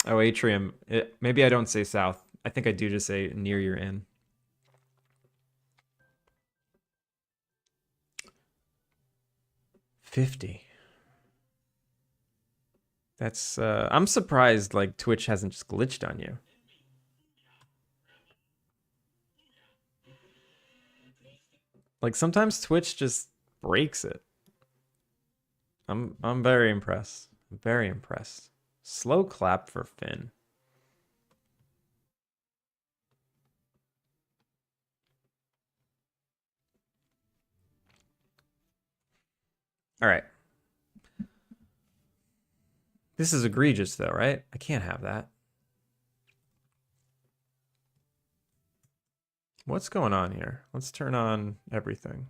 Oh, atrium. Maybe I don't say south. I think I do just say near your inn. $50. That's I'm surprised like Twitch hasn't just glitched on you. Like sometimes Twitch just breaks it. I'm very impressed. Very impressed. Slow clap for Finn. All right. This is egregious though, right? I can't have that. What's going on here? Let's turn on everything.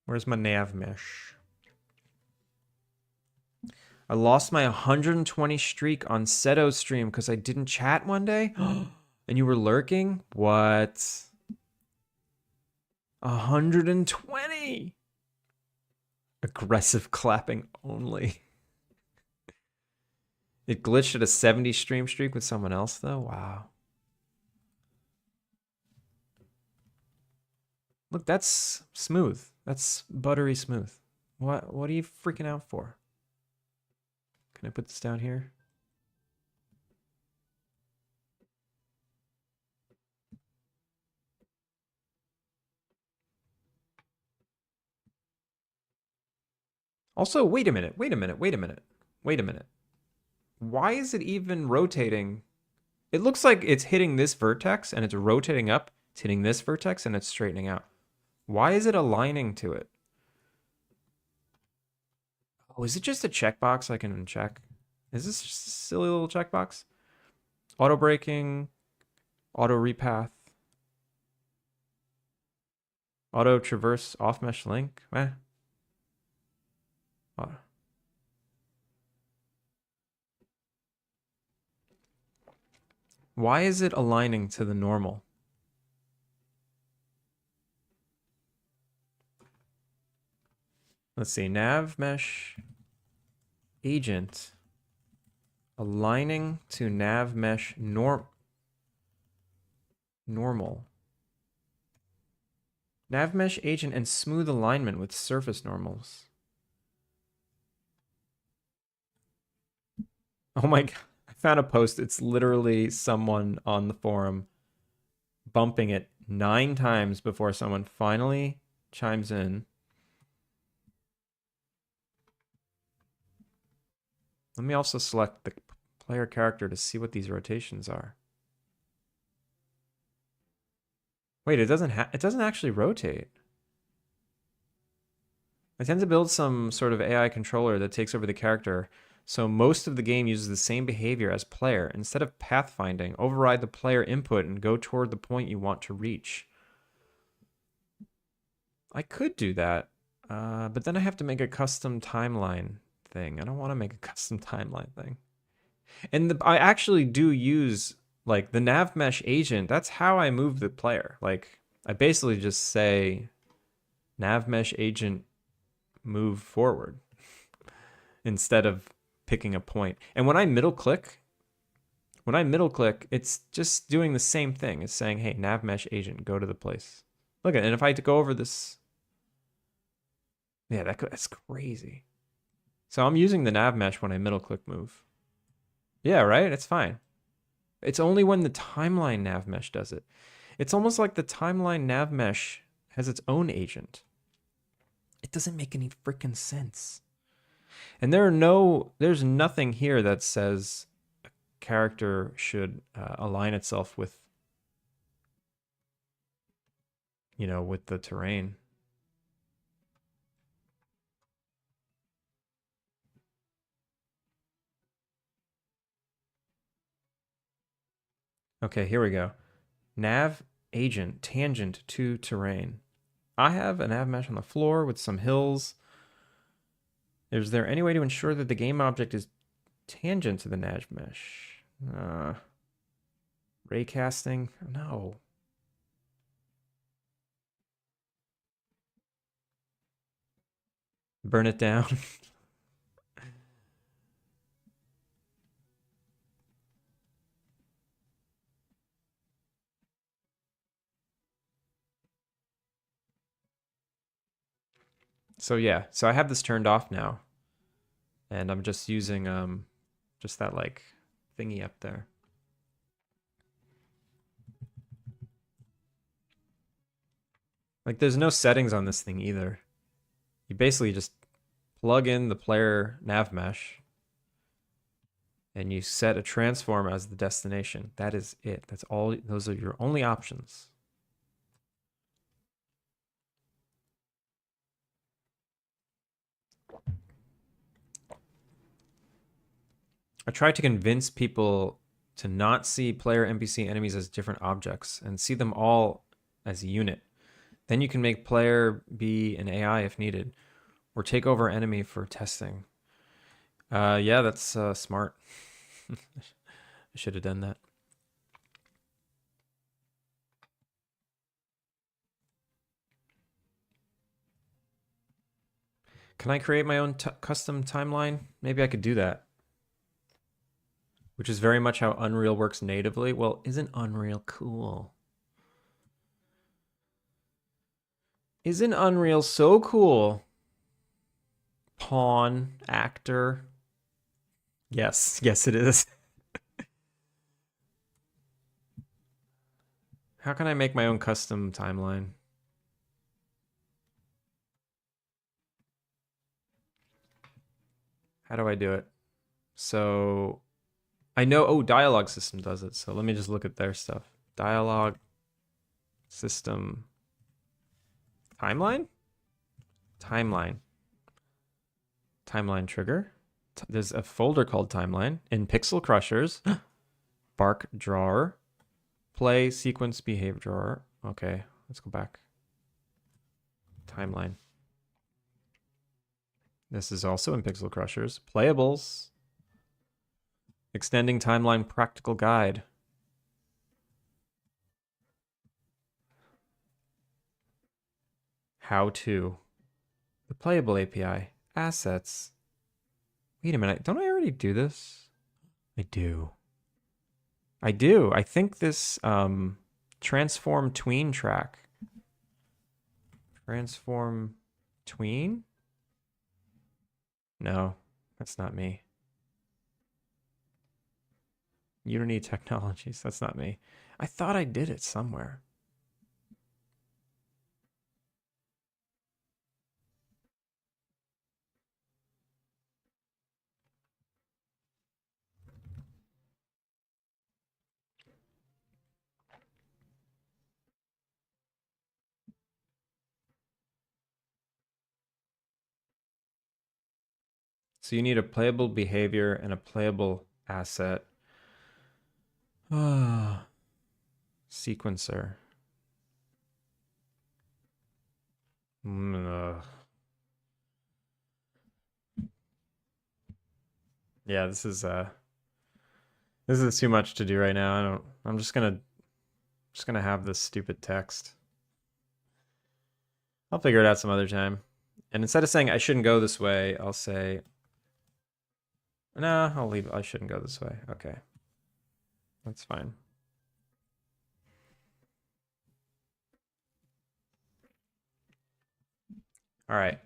Where's my nav mesh? I lost my 120 streak on Seto's stream because I didn't chat one day. And you were lurking? What? 120! Aggressive clapping only. It glitched at a 70 stream streak with someone else though? Wow. Look, that's smooth. That's buttery smooth. What are you freaking out for? Can I put this down here? Also, wait a minute. Why is it even rotating? It looks like it's hitting this vertex and it's rotating up. It's hitting this vertex and it's straightening out. Why is it aligning to it? Oh, is it just a checkbox I can check? Is this just a silly little checkbox? Auto braking, auto repath, auto traverse off mesh link. Why is it aligning to the normal? Let's see, nav mesh agent aligning to nav mesh normal. Nav mesh agent and smooth alignment with surface normals. Oh my god, I found a post. It's literally someone on the forum bumping it 9 times before someone finally chimes in. Let me also select the player character to see what these rotations are. Wait, it doesn't actually rotate. I tend to build some sort of AI controller that takes over the character, so most of the game uses the same behavior as player. Instead of pathfinding, override the player input and go toward the point you want to reach. I could do that, but then I have to make a custom timeline thing. I don't want to make a custom timeline thing. And I actually do use like the nav mesh agent. That's how I move the player. Like I basically just say nav mesh agent move forward instead of picking a point. And when I middle click, it's just doing the same thing. It's saying, hey, nav mesh agent, go to the place. Look at it. And if I had to go over this, yeah, that's crazy. So I'm using the nav mesh when I middle click move. Yeah, right? It's fine. It's only when the timeline nav mesh does it. It's almost like the timeline nav mesh has its own agent. It doesn't make any freaking sense. And there's nothing here that says a character should align itself with, with the terrain. Okay, here we go. Nav agent tangent to terrain. I have a nav mesh on the floor with some hills. Is there any way to ensure that the game object is tangent to the nav mesh? Raycasting? No. Burn it down. So yeah, so I have this turned off now. And I'm just using just that like thingy up there. Like there's no settings on this thing either. You basically just plug in the player nav mesh and you set a transform as the destination. That is it. That's all. Those are your only options. I try to convince people to not see player NPC enemies as different objects and see them all as a unit. Then you can make player be an AI if needed, or take over enemy for testing. Yeah, that's smart. I should have done that. Can I create my own custom timeline? Maybe I could do that. Which is very much how Unreal works natively. Well, isn't Unreal cool? Isn't Unreal so cool? Pawn, actor. Yes, yes it is. How can I make my own custom timeline? How do I do it? So I know, oh, dialogue system does it. So let me just look at their stuff. Dialogue system timeline? Timeline. Timeline trigger. There's a folder called timeline in Pixel Crushers. Bark drawer. Play sequence behave drawer. Okay, let's go back. Timeline. This is also in Pixel Crushers. Playables. Extending timeline practical guide. How to. The playable API. Assets. Wait a minute. Don't I already do this? I do. I do. I think this transform tween track. Transform tween? No, that's not me. Unity Technologies, that's not me. I thought I did it somewhere. So you need a playable behavior and a playable asset. Sequencer. Yeah, this is too much to do right now. I'm just gonna have this stupid text. I'll figure it out some other time. And instead of saying I shouldn't go this way, I'll say no, I'll leave. I shouldn't go this way. Okay. That's fine. All right.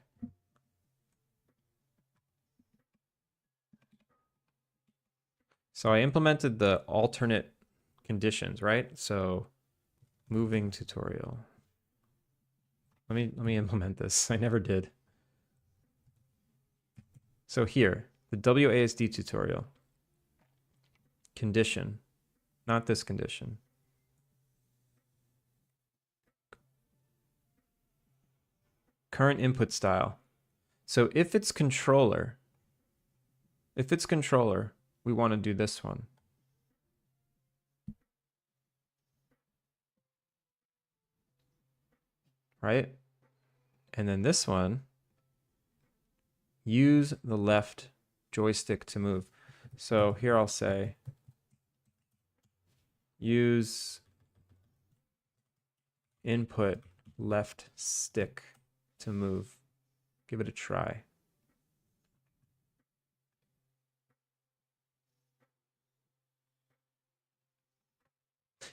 So I implemented the alternate conditions, right? So moving tutorial. Let me implement this. I never did. So here, the WASD tutorial. Condition, not this condition. Current input style. So if it's controller, we want to do this one. right? And then this one, use the left joystick to move. So here I'll say, use input left stick to move. Give it a try.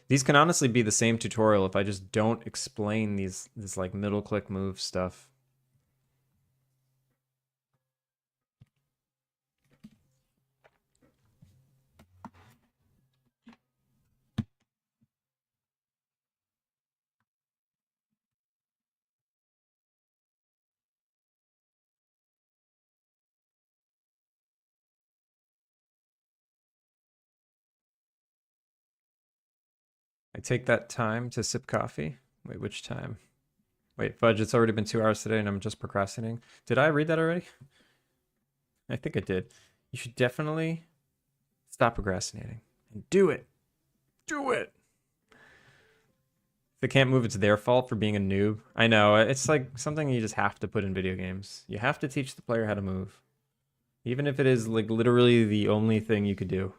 These can honestly be the same tutorial if I just don't explain this like middle click move stuff. I take that time to sip coffee. Wait, which time? Wait, fudge, it's already been 2 hours today and I'm just procrastinating. Did I read that already? I think I did. You should definitely stop procrastinating and do it. Do it. If they can't move, it's their fault for being a noob. I know, it's like something you just have to put in video games. You have to teach the player how to move. Even if it is like literally the only thing you could do.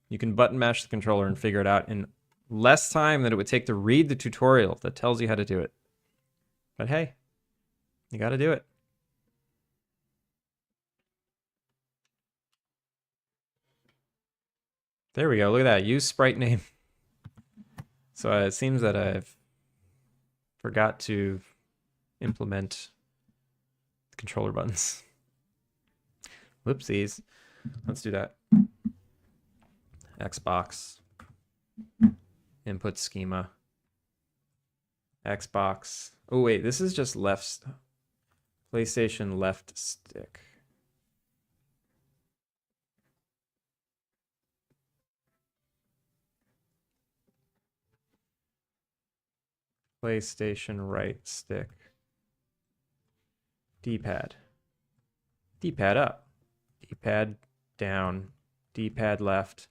You can button mash the controller and figure it out in less time than it would take to read the tutorial that tells you how to do it. But hey, you gotta do it. There we go, look at that, use sprite name. So it seems that I've forgot to implement the controller buttons. Whoopsies. Let's do that. Xbox. Input schema. Xbox. Oh wait, this is just left. PlayStation left stick. PlayStation right stick. D-pad. D-pad up. D-pad down. D-pad left.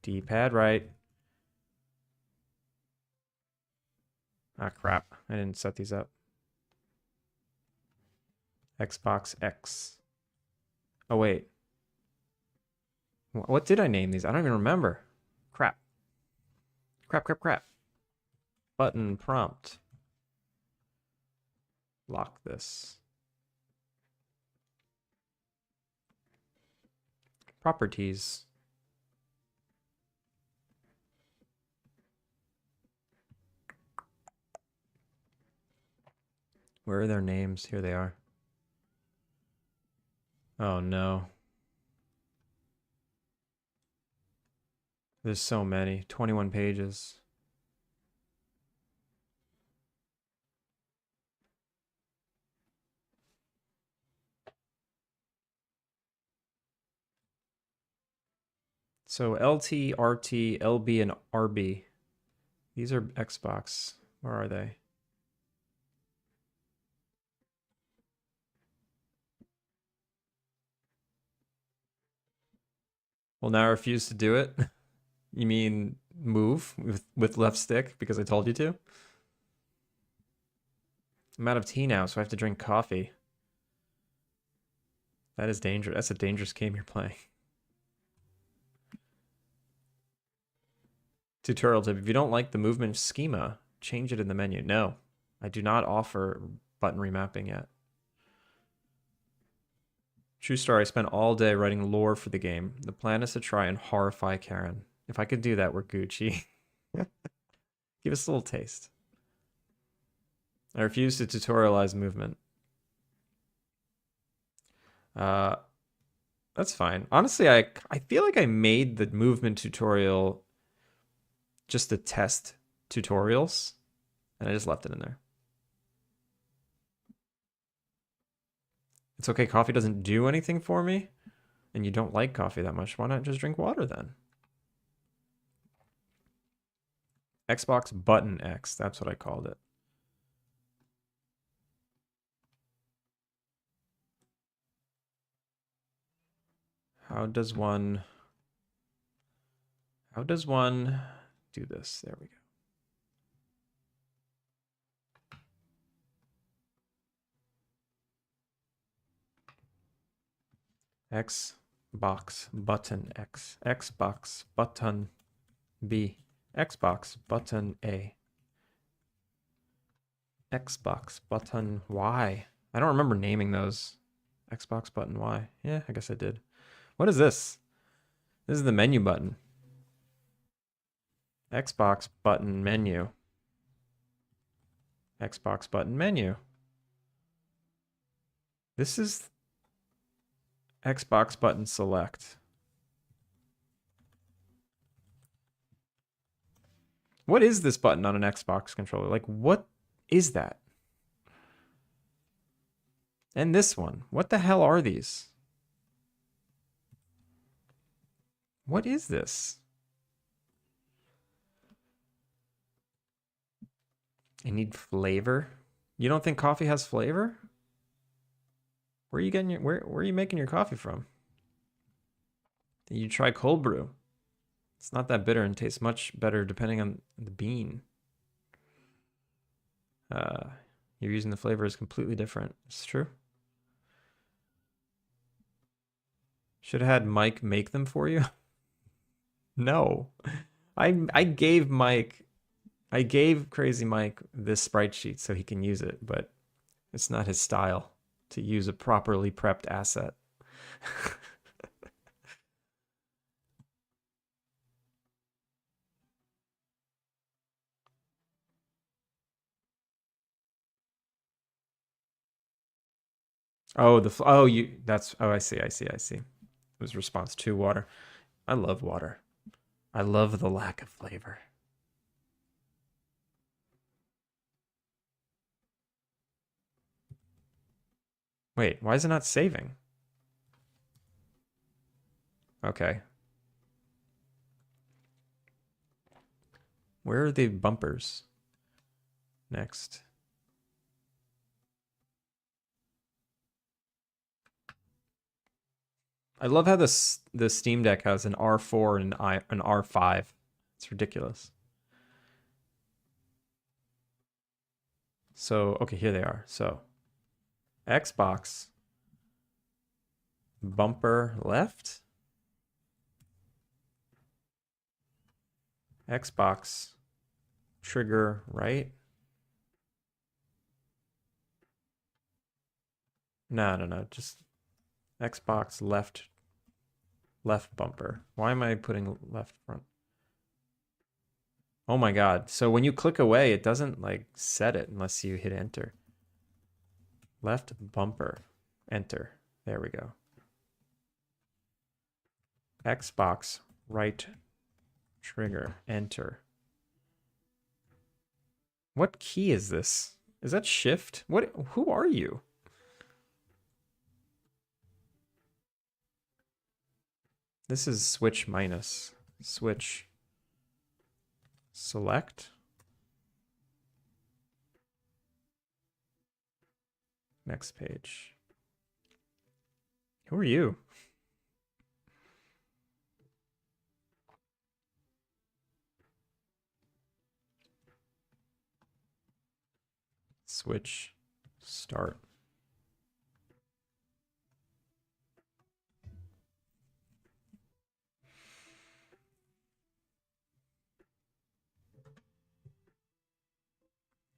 D-pad right. Ah, crap. I didn't set these up. Xbox X. Oh, wait. What did I name these? I don't even remember. Crap. Crap. Button prompt. Lock this. Properties. Where are their names? Here they are. Oh no. There's so many. 21 pages. So LT, RT, LB, and RB. These are Xbox. Where are they? Well, now I refuse to do it. You mean move with left stick because I told you to? I'm out of tea now, so I have to drink coffee. That is dangerous. That's a dangerous game you're playing. Tutorial tip. If you don't like the movement schema, change it in the menu. No, I do not offer button remapping yet. True story, I spent all day writing lore for the game. The plan is to try and horrify Karen. If I could do that, we're Gucci. Give us a little taste. I refuse to tutorialize movement. That's fine. Honestly, I feel like I made the movement tutorial just to test tutorials, and I just left it in there. It's okay, coffee doesn't do anything for me, and you don't like coffee that much. Why not just drink water then? Xbox button X, that's what I called it. How does one do this? There we go. Xbox button X. Xbox button B. Xbox button A. Xbox button Y. I don't remember naming those. Xbox button Y. Yeah, I guess I did. What is this? This is the menu button. Xbox button menu. Xbox button menu. This is Xbox button select. What is this button on an Xbox controller? Like, what is that? And this one. What the hell are these? What is this? I need flavor. You don't think coffee has flavor? Where are you getting your where are you making your coffee from? You try cold brew. It's not that bitter and tastes much better depending on the bean. You're using the flavor is completely different. It's true. Should have had Mike make them for you. No. I gave Crazy Mike this sprite sheet so he can use it, but it's not his style to use a properly prepped asset. Oh, I see. It was response to water. I love water. I love the lack of flavor. Wait, why is it not saving? Okay. Where are the bumpers? Next. I love how the Steam Deck has an R4 and an R5. It's ridiculous. So, okay, here they are. So, Xbox bumper left. Xbox trigger right. No, just Xbox left bumper. Why am I putting left front? Oh my God. So when you click away, it doesn't like set it unless you hit enter. Left bumper, enter. There we go. Xbox right trigger, enter. What key is this? Is that shift? Who are you? This is switch minus. Switch. Select. Next page. Who are you? Switch. Start.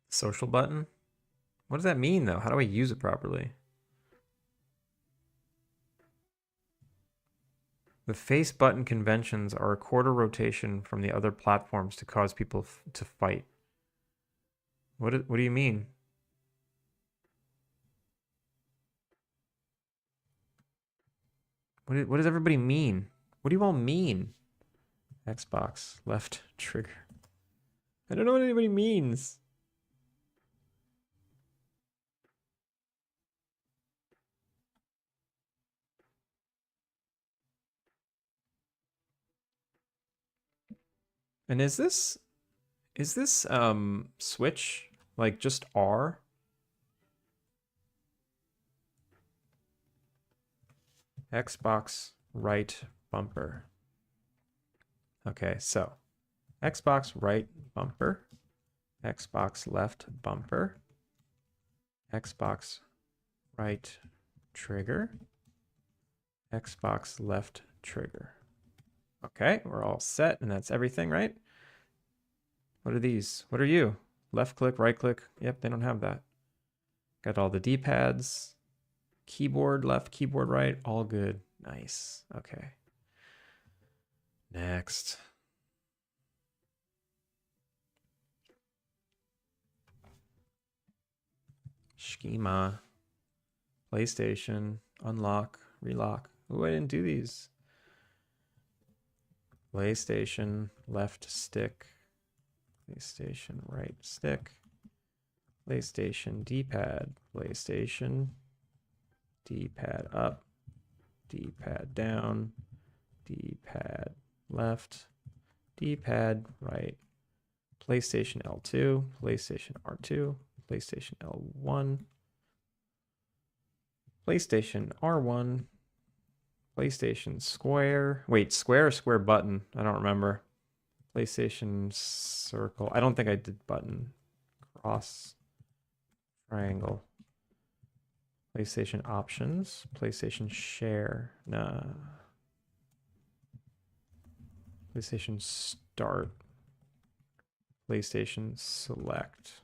Social button? What does that mean though? How do I use it properly? The face button conventions are a quarter rotation from the other platforms to cause people to fight. What do you mean? What does everybody mean? What do you all mean? Xbox left trigger. I don't know what anybody means. And is this switch like just R? Xbox right bumper. Okay, so Xbox right bumper, Xbox left bumper, Xbox right trigger, Xbox left trigger. Okay, we're all set, and that's everything, right? What are these? What are you? Left click, right click. Yep, they don't have that. Got all the D-pads. Keyboard left, keyboard right. All good. Nice. Okay. Next. Schema. PlayStation. Unlock. Relock. Oh, I didn't do these. PlayStation left stick. PlayStation right stick. PlayStation D-pad. PlayStation D-pad up. D-pad down. D-pad left. D-pad right. PlayStation L2. PlayStation R2. PlayStation L1. PlayStation R1. PlayStation Square. Wait, square or square button? I don't remember. PlayStation Circle. I don't think I did button. Cross. Triangle. PlayStation Options. PlayStation Share. Nah. PlayStation Start. PlayStation Select.